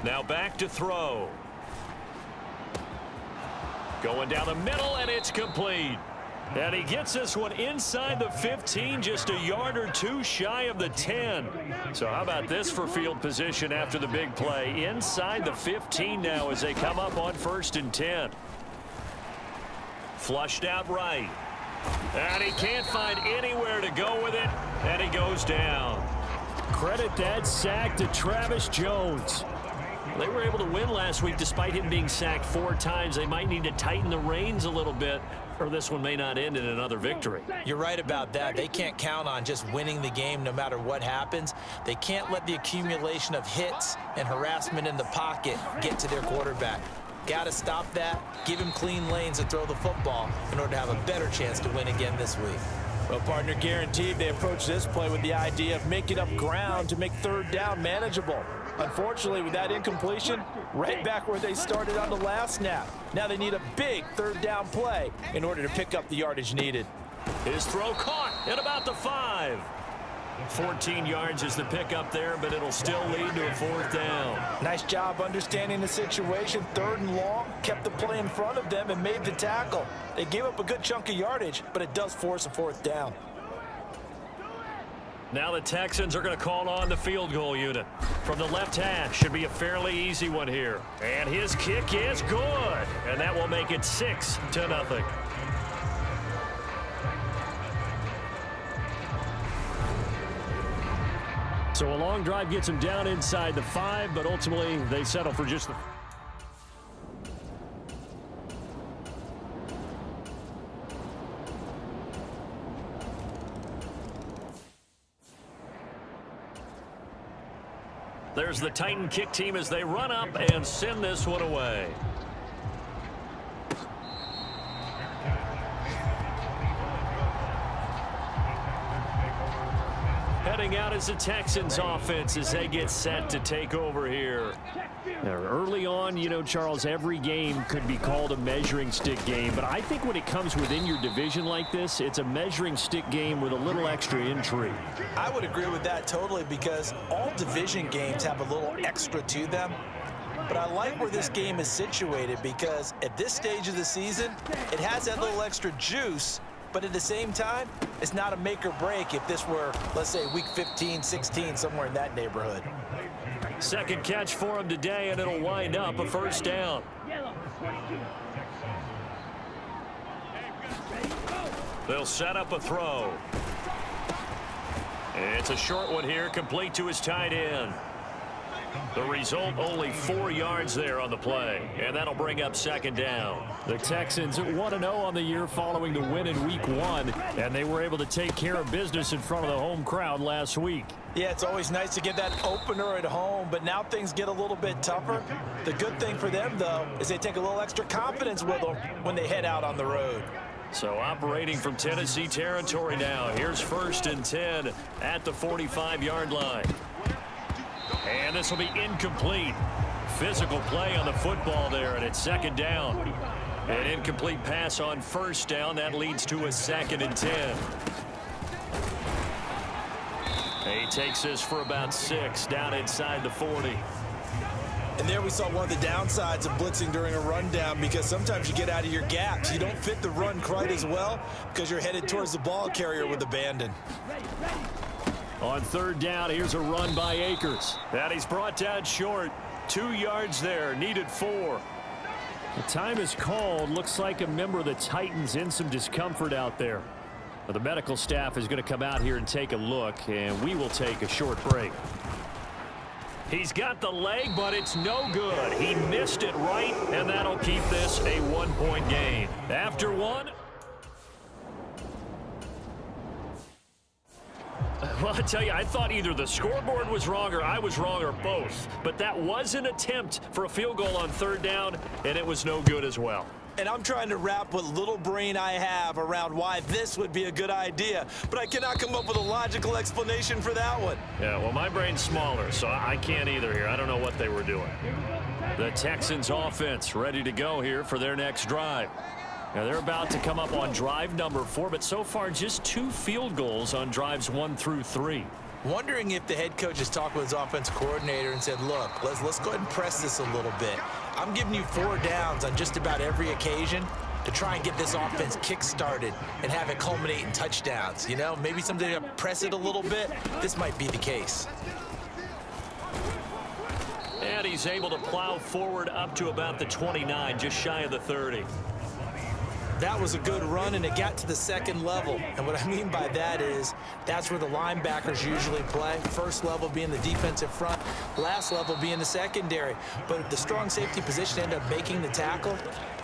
Speaker 1: Now back to throw. Going down the middle, and it's complete. And he gets this one inside the 15, just a yard or 2 shy of the 10. So how about this for field position after the big play? Inside the 15 now as they come up on 1st and 10. Flushed out right. And he can't find anywhere to go with it, and he goes down.
Speaker 5: Credit that sack to Travis Jones.
Speaker 1: They were able to win last week despite him being sacked 4 times. They might need to tighten the reins a little bit, or this one may not end in another victory.
Speaker 3: You're right about that. They can't count on just winning the game no matter what happens. They can't let the accumulation of hits and harassment in the pocket get to their quarterback. Got to stop that, give him clean lanes to throw the football in order to have a better chance to win again this week.
Speaker 2: Well, partner, guaranteed they approach this play with the idea of making up ground to make 3rd down manageable. Unfortunately, with that incompletion, right back where they started on the last snap. Now they need a big 3rd down play in order to pick up the yardage needed.
Speaker 1: His throw caught at about the 5. 14 yards is the pickup there, but it'll still lead to a 4th down.
Speaker 2: Nice job understanding the situation. 3rd and long, kept the play in front of them and made the tackle. They gave up a good chunk of yardage, but it does force a 4th down.
Speaker 1: Now the Texans are going to call on the field goal unit. From the left hash, should be a fairly easy one here. And his kick is good. And that will make it 6-0.
Speaker 5: So a long drive gets them down inside the 5, but ultimately they settle for just the...
Speaker 1: There's the Titan kick team as they run up and send this one away. Heading out is the Texans offense as they get set to take over here.
Speaker 5: Now, early on, you know, Charles, every game could be called a measuring stick game. But I think when it comes within your division like this, it's a measuring stick game with a little extra intrigue.
Speaker 2: I would agree with that totally because all division games have a little extra to them. But I like where this game is situated because at this stage of the season, it has that little extra juice. But at the same time, it's not a make or break if this were, let's say, week 15, 16, somewhere in that neighborhood.
Speaker 1: Second catch for him today, and it'll wind up a first down. They'll set up a throw. It's a short one here, complete to his tight end. The result, only 4 yards there on the play, and that'll bring up second down.
Speaker 5: The Texans 1-0 on the year following the win in week 1, and they were able to take care of business in front of the home crowd last week.
Speaker 2: Yeah, it's always nice to get that opener at home, but now things get a little bit tougher. The good thing for them, though, is they take a little extra confidence with them when they head out on the road.
Speaker 1: So operating from Tennessee territory now. Here's 1st and 10 at the 45-yard line. And this will be incomplete. Physical play on the football there, and it's second down. An incomplete pass on first down. That leads to a 2nd and 10. He takes this for about 6 down inside the 40.
Speaker 2: And there we saw one of the downsides of blitzing during a rundown because sometimes you get out of your gaps. You don't fit the run quite as well because you're headed towards the ball carrier with abandon.
Speaker 5: On 3rd down, here's a run by Akers.
Speaker 1: And he's brought down short. 2 yards there, needed 4.
Speaker 5: The time is called. Looks like a member of the Titans in some discomfort out there. Well, the medical staff is going to come out here and take a look, and we will take a short break.
Speaker 1: He's got the leg, but it's no good. He missed it right, and that'll keep this a 1-point game. After one. Well, I tell you, I thought either the scoreboard was wrong or I was wrong or both. But that was an attempt for a field goal on 3rd down, and it was no good as well.
Speaker 2: And I'm trying to wrap what little brain I have around why this would be a good idea. But I cannot come up with a logical explanation for that one.
Speaker 1: Yeah, well, my brain's smaller, so I can't either here. I don't know what they were doing. The Texans offense ready to go here for their next drive. Now, they're about to come up on drive number 4, but so far just 2 field goals on drives 1 through 3.
Speaker 2: Wondering if the head coach has talked with his offensive coordinator and said, look, let's go ahead and press this a little bit. I'm giving you 4 downs on just about every occasion to try and get this offense kick-started and have it culminate in touchdowns. You know, maybe someday to press it a little bit. This might be the case.
Speaker 1: And he's able to plow forward up to about the 29, just shy of the 30.
Speaker 2: That was a good run, and it got to the 2nd level. And what I mean by that is that's where the linebackers usually play. First level being the defensive front, last level being the secondary. But the strong safety position ended up making the tackle,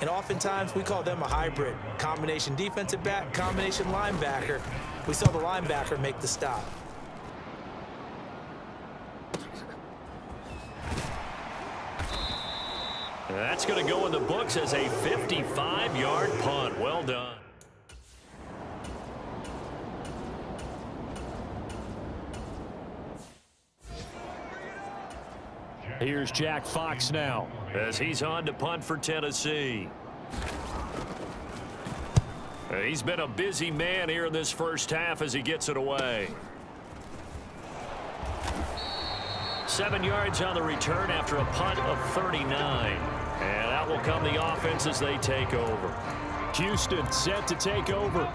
Speaker 2: and oftentimes we call them a hybrid. Combination defensive back, combination linebacker. We saw the linebacker make the stop.
Speaker 1: That's going to go in the books as a 55-yard punt. Well done.
Speaker 5: Here's Jack Fox now
Speaker 1: as he's on to punt for Tennessee. He's been a busy man here in this first half as he gets it away. 7 yards on the return after a punt of 39. And out will come the offense as they take over.
Speaker 5: Houston set to take over.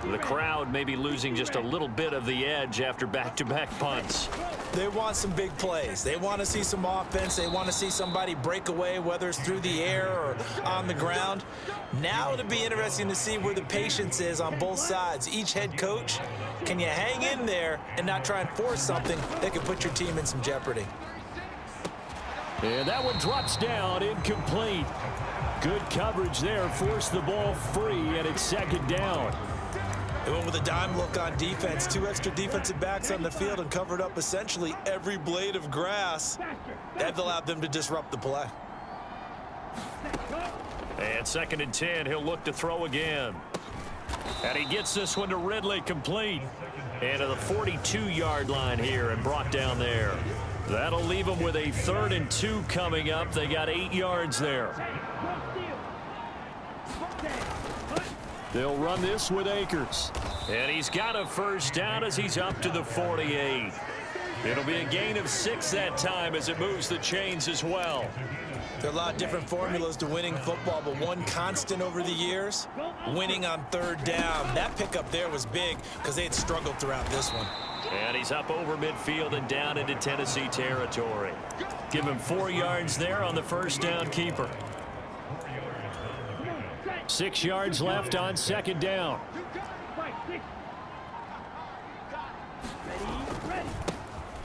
Speaker 1: The crowd may be losing just a little bit of the edge after back-to-back punts.
Speaker 2: They want some big plays. They want to see some offense. They want to see somebody break away, whether it's through the air or on the ground. Now it'll be interesting to see where the patience is on both sides. Each head coach, can you hang in there and not try and force something that could put your team in some jeopardy?
Speaker 5: And that one drops down, incomplete. Good coverage there, forced the ball free, and it's 2nd down.
Speaker 2: They went with a dime look on defense. 2 extra defensive backs on the field and covered up essentially every blade of grass. That allowed them to disrupt the play.
Speaker 1: And 2nd and 10, he'll look to throw again. And he gets this one to Ridley, complete. And to the 42-yard line here and brought down there. That'll leave them with a 3rd and 2 coming up. They got 8 yards there. They'll run this with Akers. And he's got a first down as he's up to the 48. It'll be a gain of 6 that time as it moves the chains as well.
Speaker 3: There are a lot of different formulas to winning football, but one constant over the years, winning on 3rd down. That pickup there was big because they had struggled throughout this one.
Speaker 1: And he's up over midfield and down into Tennessee territory. Give him 4 yards there on the first down keeper. 6 yards left on 2nd down.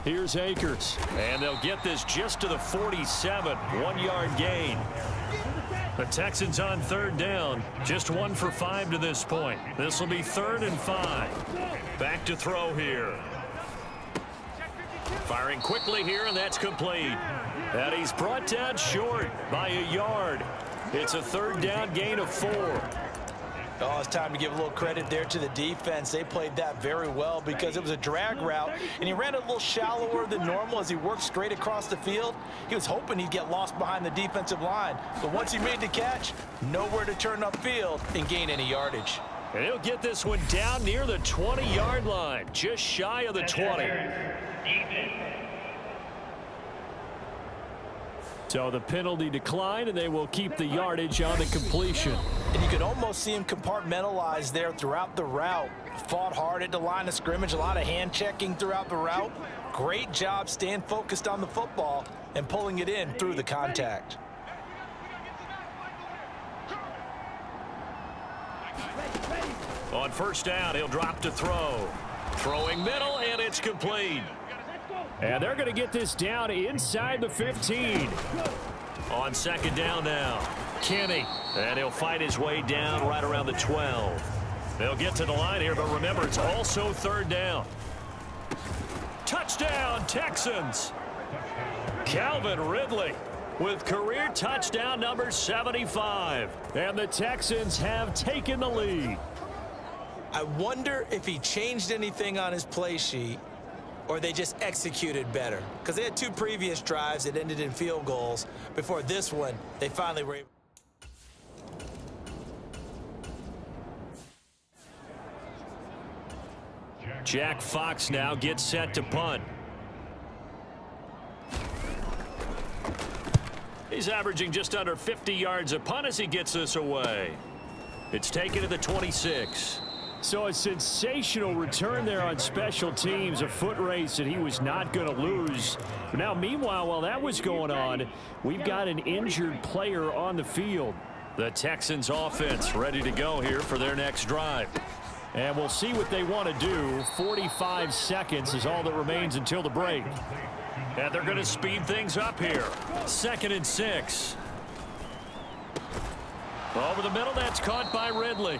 Speaker 1: Here's Akers. And they'll get this just to the 47. 1-yard gain. The Texans on 3rd down. Just 1 for 5 to this point. This will be 3rd and 5. Back to throw here. Firing quickly here, and that's complete. And he's brought down short by a yard. It's a 3rd down gain of 4.
Speaker 3: Oh, it's time to give a little credit there to the defense. They played that very well because it was a drag route, and he ran a little shallower than normal as he worked straight across the field. He was hoping he'd get lost behind the defensive line, but once he made the catch, nowhere to turn upfield and gain any yardage.
Speaker 1: And he'll get this one down near the 20-yard line, just shy of the 20. So the penalty declined, and they will keep the yardage on the completion.
Speaker 3: And you could almost see him compartmentalize there throughout the route. Fought hard at the line of scrimmage, a lot of hand checking throughout the route. Great job staying focused on the football and pulling it in through the contact.
Speaker 1: On first down, he'll drop to throw. Throwing middle, and it's complete.
Speaker 5: And they're going to get this down inside the 15.
Speaker 1: On 2nd down now, Kenny. And he'll fight his way down right around the 12. They'll get to the line here, but remember, it's also 3rd down. Touchdown, Texans. Calvin Ridley with career touchdown number 75.
Speaker 5: And the Texans have taken the lead.
Speaker 3: I wonder if he changed anything on his play sheet or they just executed better. Because they had 2 previous drives that ended in field goals. Before this one, they finally were able.
Speaker 1: Jack Fox now gets set to punt. He's averaging just under 50 yards a punt as he gets this away. It's taken to the 26.
Speaker 5: So a sensational return there on special teams, a foot race that he was not going to lose. But now, meanwhile, while that was going on, we've got an injured player on the field.
Speaker 1: The Texans offense ready to go here for their next drive.
Speaker 5: And we'll see what they want to do. 45 seconds is all that remains until the break.
Speaker 1: And they're going to speed things up here. 2nd and 6. Over the middle, that's caught by Ridley.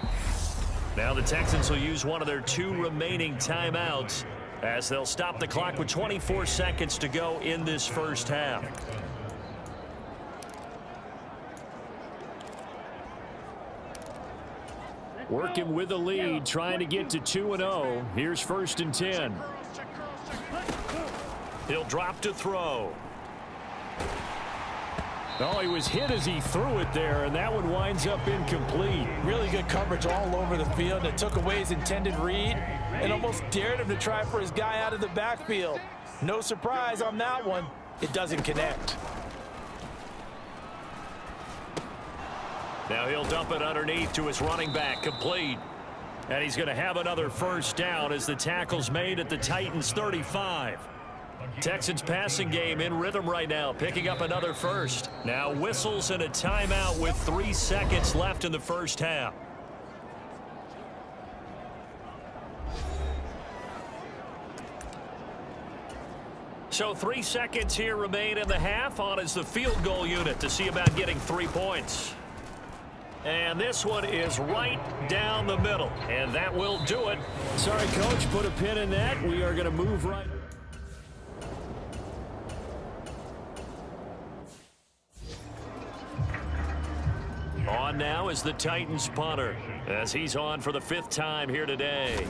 Speaker 1: Now the Texans will use one of their 2 remaining timeouts as they'll stop the clock with 24 seconds to go in this first half.
Speaker 5: Working with the lead, trying to get to 2-0. Here's 1st and 10.
Speaker 1: He'll drop to throw.
Speaker 5: Oh, he was hit as he threw it there, and that one winds up incomplete.
Speaker 3: Really good coverage all over the field. It took away his intended read and almost dared him to try for his guy out of the backfield. No surprise on that one. It doesn't connect.
Speaker 1: Now he'll dump it underneath to his running back, complete. And he's going to have another first down as the tackle's made at the Titans' 35. Texans passing game in rhythm right now, picking up another first. Now whistles and a timeout with 3 seconds left in the first half. So 3 seconds here remain in the half. On is the field goal unit to see about getting 3 points. And this one is right down the middle. And that will do it.
Speaker 5: Sorry, Coach, put a pin in that. We are going to move right.
Speaker 1: On now is the Titans punter. as he's on for the 5th time here today.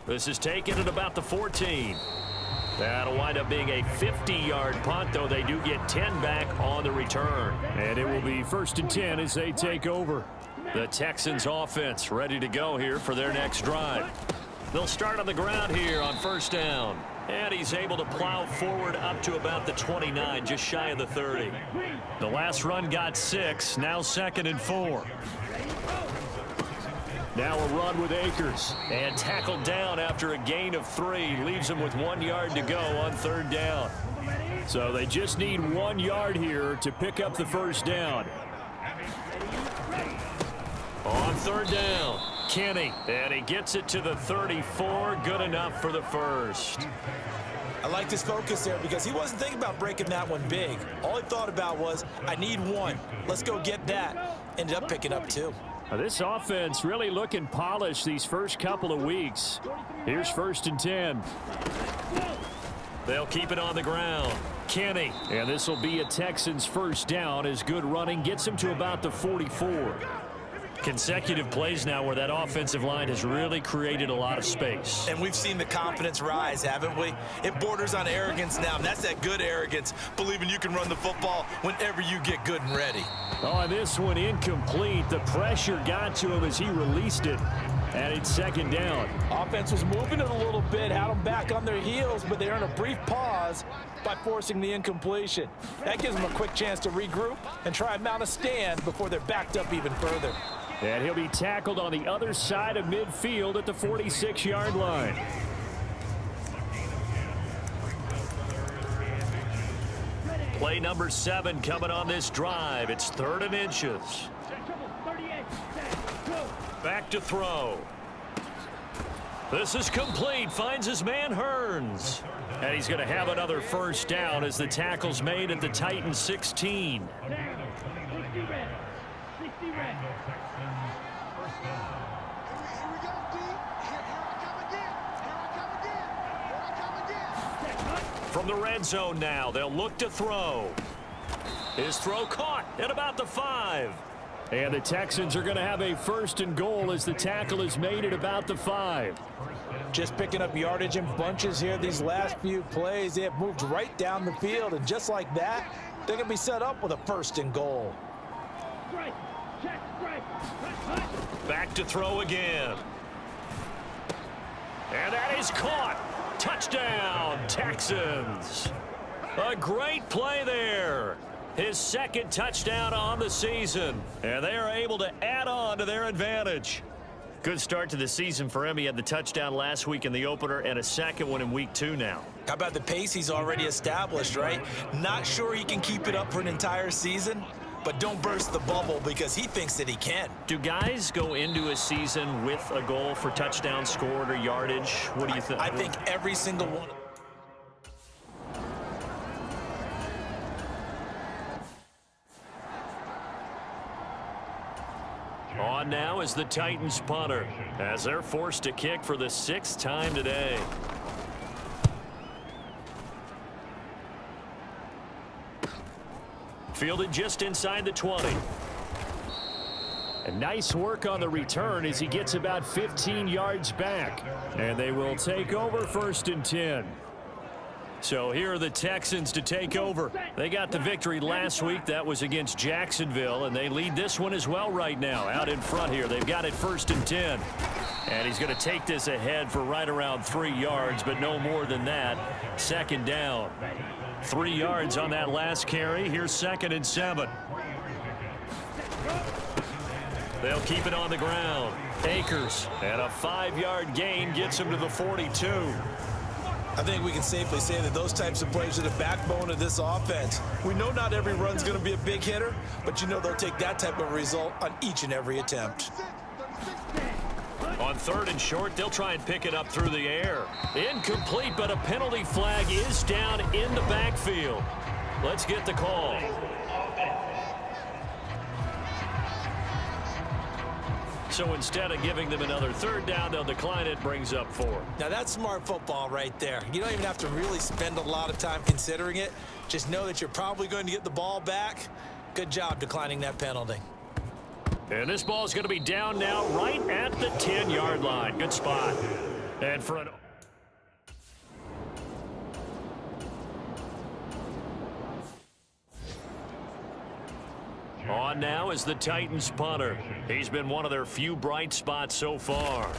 Speaker 1: This is taken at about the 14. That'll wind up being a 50-yard punt, though they do get 10 back on the return.
Speaker 5: And it will be 1st and 10 as they take over.
Speaker 1: The Texans offense ready to go here for their next drive. They'll start on the ground here on 1st down. And he's able to plow forward up to about the 29, just shy of the 30. The last run got 6, now 2nd and 4.
Speaker 5: Now a run with Akers.
Speaker 1: And tackled down after a gain of 3. Leaves him with 1 yard to go on 3rd down.
Speaker 5: So they just need 1 yard here to pick up the 1st down.
Speaker 1: On 3rd down, Kenny. And he gets it to the 34. Good enough for the 1st.
Speaker 3: I liked his focus there because he wasn't thinking about breaking that one big. All he thought about was, I need 1. Let's go get that. Ended up picking up 2.
Speaker 5: This offense really looking polished these first couple of weeks. Here's 1st and 10.
Speaker 1: They'll keep it on the ground. Kenny.
Speaker 5: And this will be a Texans 1st down as good running gets him to about the 44.
Speaker 1: Consecutive plays now where that offensive line has really created a lot of space.
Speaker 3: And we've seen the confidence rise, haven't we? It borders on arrogance now, and that's that good arrogance, believing you can run the football whenever you get good and ready.
Speaker 5: Oh, this one incomplete. The pressure got to him as he released it. And it's 2nd down.
Speaker 2: Offense was moving it a little bit, had them back on their heels, but they earned a brief pause by forcing the incompletion. That gives them a quick chance to regroup and try and mount a stand before they're backed up even further.
Speaker 5: And he'll be tackled on the other side of midfield at the 46-yard line.
Speaker 1: Play number 7 coming on this drive. It's 3rd and inches. Back to throw. This is complete. Finds his man Hearns. And he's going to have another 1st down as the tackle's made at the Titans 16. From the red zone now, they'll look to throw. His throw caught at about the 5.
Speaker 5: And the Texans are going to have a 1st and goal as the tackle is made at about the 5.
Speaker 2: Just picking up yardage in bunches here these last few plays. They have moved right down the field, and just like that, they're going to be set up with a 1st and goal.
Speaker 1: Back to throw again. And that is caught. Touchdown, Texans. A great play there. His 2nd touchdown on the season. And they are able to add on to their advantage. Good start to the season for him. He had the touchdown last week in the opener and a 2nd one in week 2 now.
Speaker 3: How about the pace he's already established, right? Not sure he can keep it up for an entire season, but don't burst the bubble because he thinks that he can.
Speaker 1: Do guys go into a season with a goal for touchdown scored or yardage? What do you think?
Speaker 3: I think every single one.
Speaker 1: On now is the Titans punter as they're forced to kick for the 6th time today. Fielded just inside the 20.
Speaker 5: And nice work on the return as he gets about 15 yards back. And they will take over 1st and 10.
Speaker 1: So here are the Texans to take over. They got the victory last week. That was against Jacksonville, and they lead this one as well right now. Out in front here, they've got it 1st and 10. And he's going to take this ahead for right around 3 yards, but no more than that. 2nd down. 3 yards on that last carry. Here's 2nd and 7. They'll keep it on the ground. Akers, and a 5-yard gain gets him to the 42.
Speaker 3: I think we can safely say that those types of plays are the backbone of this offense. We know not every run's going to be a big hitter, but you know they'll take that type of result on each and every attempt.
Speaker 1: On 3rd and short, they'll try and pick it up through the air. Incomplete, but a penalty flag is down in the backfield. Let's get the call. So instead of giving them another third down, they'll decline it, brings up 4.
Speaker 3: Now that's smart football right there. You don't even have to really spend a lot of time considering it. Just know that you're probably going to get the ball back. Good job declining that penalty.
Speaker 1: And this ball is going to be down now right at the 10-yard line. Good spot. And for an... On now is the Titans punter. He's been one of their few bright spots so far.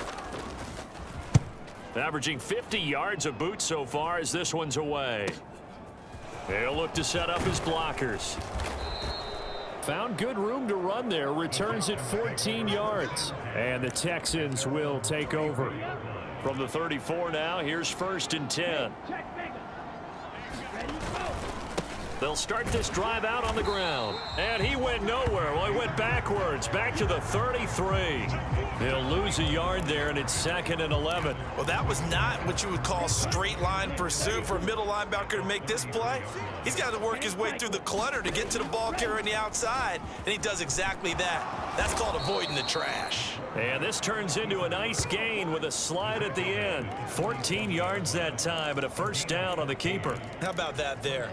Speaker 1: Averaging 50 yards a boot so far as this one's away. He'll look to set up his blockers. Found good room to run there. Returns at 14 yards. And the Texans will take over. From the 34 now, here's 1st and 10. They'll start this drive out on the ground. And he went nowhere. Well, he went backwards. Back to the 33. They'll lose a yard there, and it's 2nd and 11.
Speaker 3: Well, that was not what you would call straight line pursuit for a middle linebacker to make this play. He's got to work his way through the clutter to get to the ball carrier on the outside, and he does exactly that. That's called avoiding the trash.
Speaker 1: And this turns into a nice gain with a slide at the end. 14 yards that time and a 1st down on the keeper.
Speaker 3: How about that there?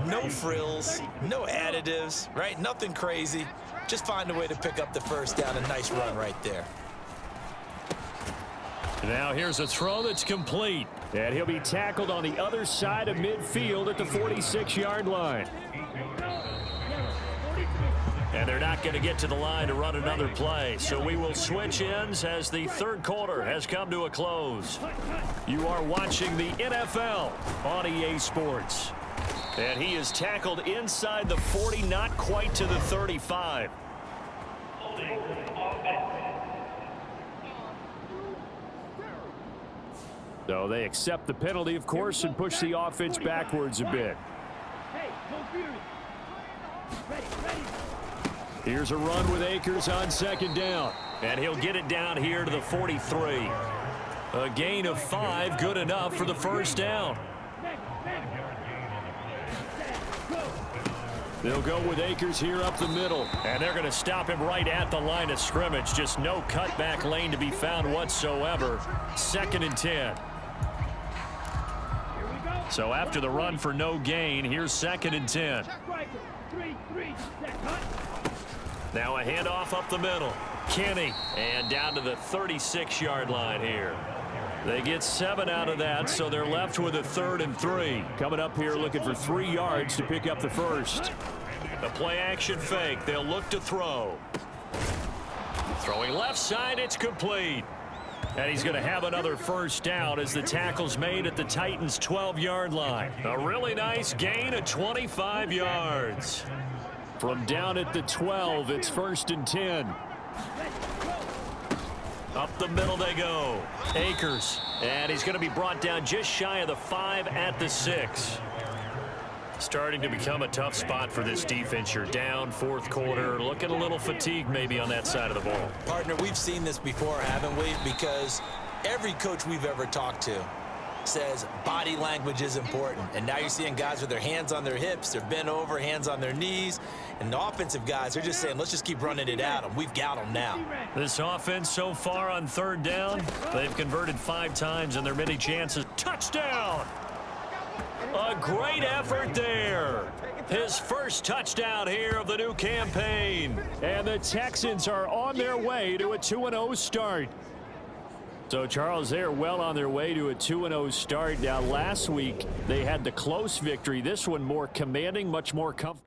Speaker 3: No frills, no additives, right? Nothing crazy. Just find a way to pick up the 1st down. A nice run right there.
Speaker 1: Now here's a throw that's complete.
Speaker 5: And he'll be tackled on the other side of midfield at the 46-yard line.
Speaker 1: And they're not going to get to the line to run another play. So we will switch ends as the 3rd quarter has come to a close. You are watching the NFL on EA Sports. And he is tackled inside the 40, not quite to the 35.
Speaker 5: So they accept the penalty, of course, and push the offense backwards a bit. Here's a run with Akers on 2nd down.
Speaker 1: And he'll get it down here to the 43. A gain of 5, good enough for the 1st down.
Speaker 5: They'll go with Akers here up the middle.
Speaker 1: And they're going to stop him right at the line of scrimmage. Just no cutback lane to be found whatsoever. 2nd and 10. So after the run for no gain, here's 2nd and 10. Now a handoff up the middle. Kenny, and down to the 36-yard line here. They get 7 out of that, so they're left with a 3rd and 3.
Speaker 5: Coming up here looking for 3 yards to pick up the 1st.
Speaker 1: The play action fake. They'll look to throw. Throwing left side, it's complete. And he's going to have another 1st down as the tackle's made at the Titans' 12-yard line. A really nice gain of 25 yards.
Speaker 5: From down at the 12, it's 1st and 10.
Speaker 1: Up the middle they go. Akers. And he's going to be brought down just shy of the 5 at the 6. Starting to become a tough spot for this defense. You're down 4th quarter. Looking a little fatigued maybe on that side of the ball.
Speaker 3: Partner, we've seen this before, haven't we? Because every coach we've ever talked to says body language is important. And now you're seeing guys with their hands on their hips, they're bent over, hands on their knees. And the offensive guys are just saying, let's just keep running it at them. We've got them now.
Speaker 1: This offense so far on 3rd down, they've converted 5 times in their many chances. Touchdown! A great effort there. His 1st touchdown here of the new campaign.
Speaker 5: And the Texans are on their way to a 2-0 start. So, Charles, they're well on their way to a 2-0 start. Now, last week, they had the close victory. This one more commanding, much more comfortable.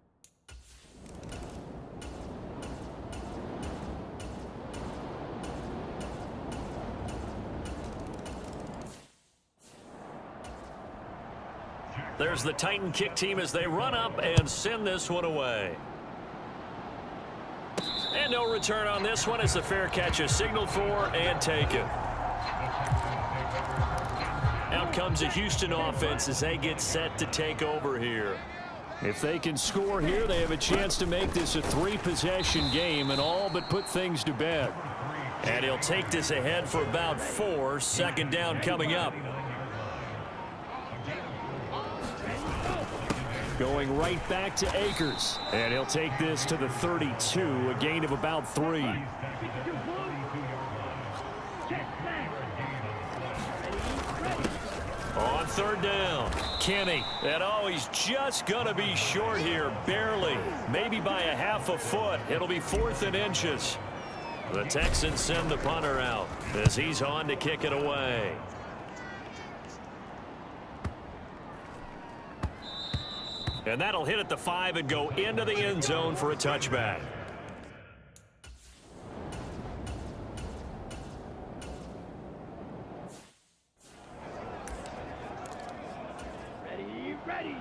Speaker 1: There's the Titan kick team as they run up and send this one away. And no return on this one as the fair catch is signaled for and taken. Out comes a Houston offense as they get set to take over here.
Speaker 5: If they can score here, they have a chance to make this a 3-possession game and all but put things to bed.
Speaker 1: And he'll take this ahead for about 4. 2nd down coming up.
Speaker 5: Going right back to Akers. And he'll take this to the 32, a gain of about 3.
Speaker 1: On third down, Kenny. And he's just going to be short here, barely. Maybe by a half a foot. It'll be 4th and inches. The Texans send the punter out as he's on to kick it away. And that'll hit at the 5 and go into the end zone for a touchback.
Speaker 4: Ready.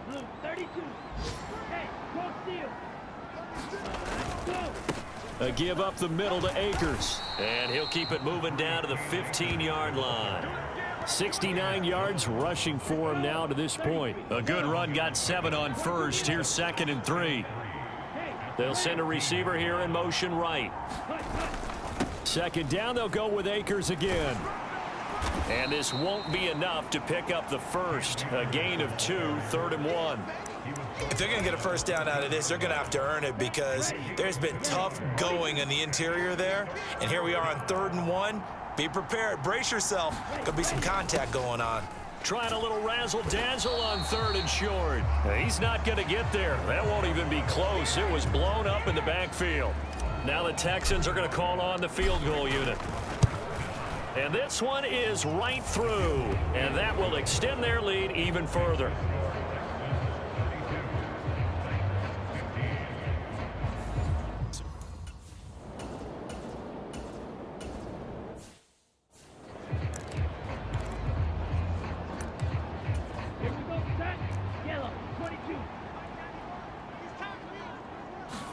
Speaker 4: Blue 32. Hey, go steal. Go.
Speaker 1: A give up the middle to Akers. And he'll keep it moving down to the 15-yard line.
Speaker 5: 69 yards rushing for him now to this point.
Speaker 1: A good run, got 7 on first. Here's 2nd and 3. They'll send a receiver here in motion right.
Speaker 5: 2nd down, they'll go with Akers again.
Speaker 1: And this won't be enough to pick up the first. A gain of 2, 3rd and 1.
Speaker 3: If they're going to get a first down out of this, they're going to have to earn it because there's been tough going in the interior there. And here we are on 3rd and 1. Be prepared. Brace yourself. There'll be some contact going on.
Speaker 1: Trying a little razzle-dazzle on 3rd and short. He's not going to get there. That won't even be close. It was blown up in the backfield. Now the Texans are going to call on the field goal unit. And this one is right through. And that will extend their lead even further.
Speaker 4: Here we go, set. Yellow, 22.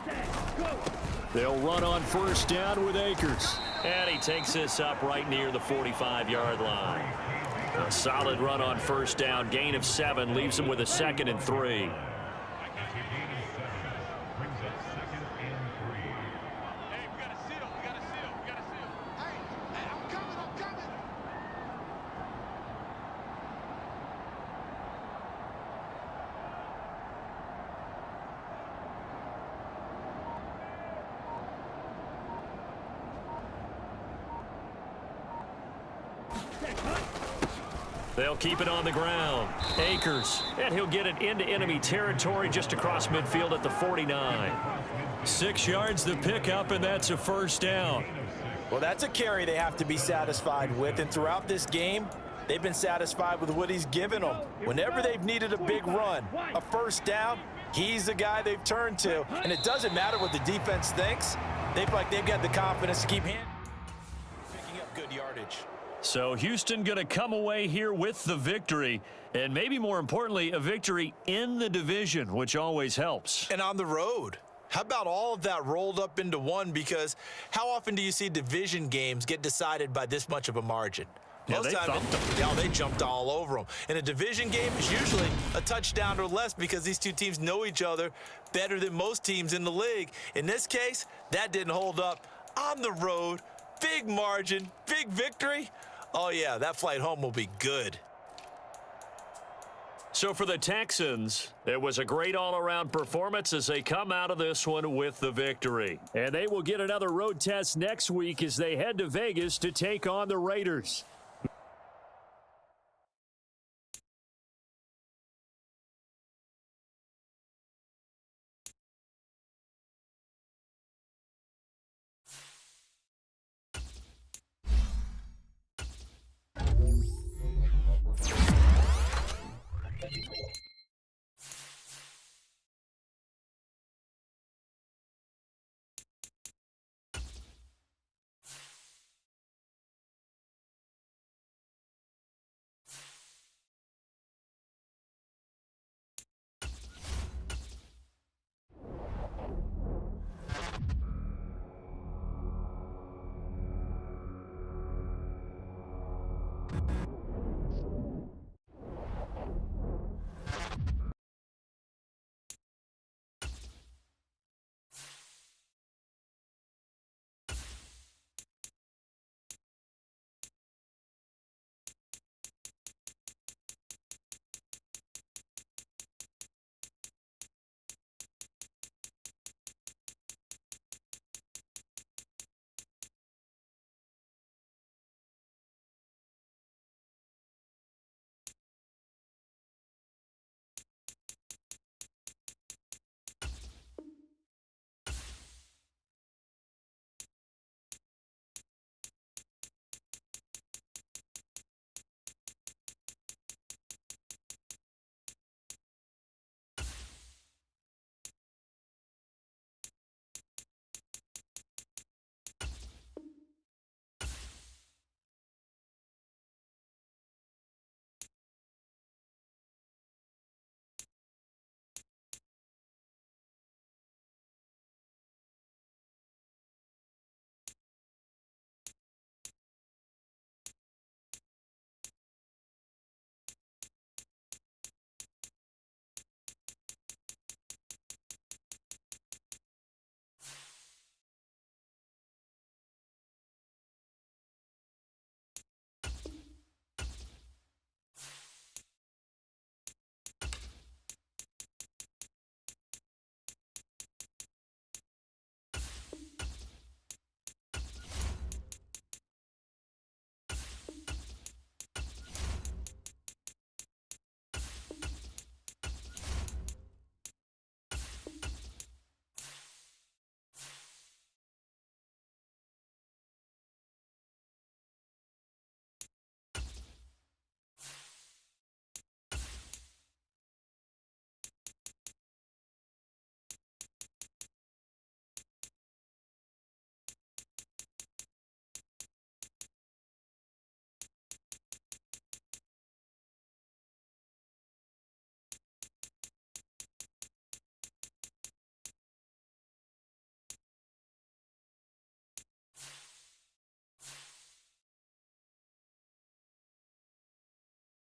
Speaker 4: Set, go.
Speaker 5: They'll run on first down with Akers.
Speaker 1: And he takes this up right near the 45-yard line. A solid run on first down. Gain of 7 leaves him with a 2nd and 3. They'll keep it on the ground. Akers, and he'll get it into enemy territory just across midfield at the 49. 6 yards the pickup, and that's a first down.
Speaker 2: Well, that's a carry they have to be satisfied with, and throughout this game, they've been satisfied with what he's given them. Whenever they've needed a big run, a first down, he's the guy they've turned to, and it doesn't matter what the defense thinks. They feel like they've got the confidence to keep picking up good yardage.
Speaker 1: So Houston going to come away here with the victory, and maybe more importantly, a victory in the division, which always helps.
Speaker 3: And on the road. How about all of that rolled up into one? Because how often do you see division games get decided by this much of a margin?
Speaker 1: Yeah,
Speaker 3: Most times, they jumped all over them. In a division game, it's usually a touchdown or less because these two teams know each other better than most teams in the league. In this case, that didn't hold up. On the road, big margin, big victory. Oh, yeah, that flight home will be good.
Speaker 1: So for the Texans, it was a great all-around performance as they come out of this one with the victory.
Speaker 5: And they will get another road test next week as they head to Vegas to take on the Raiders.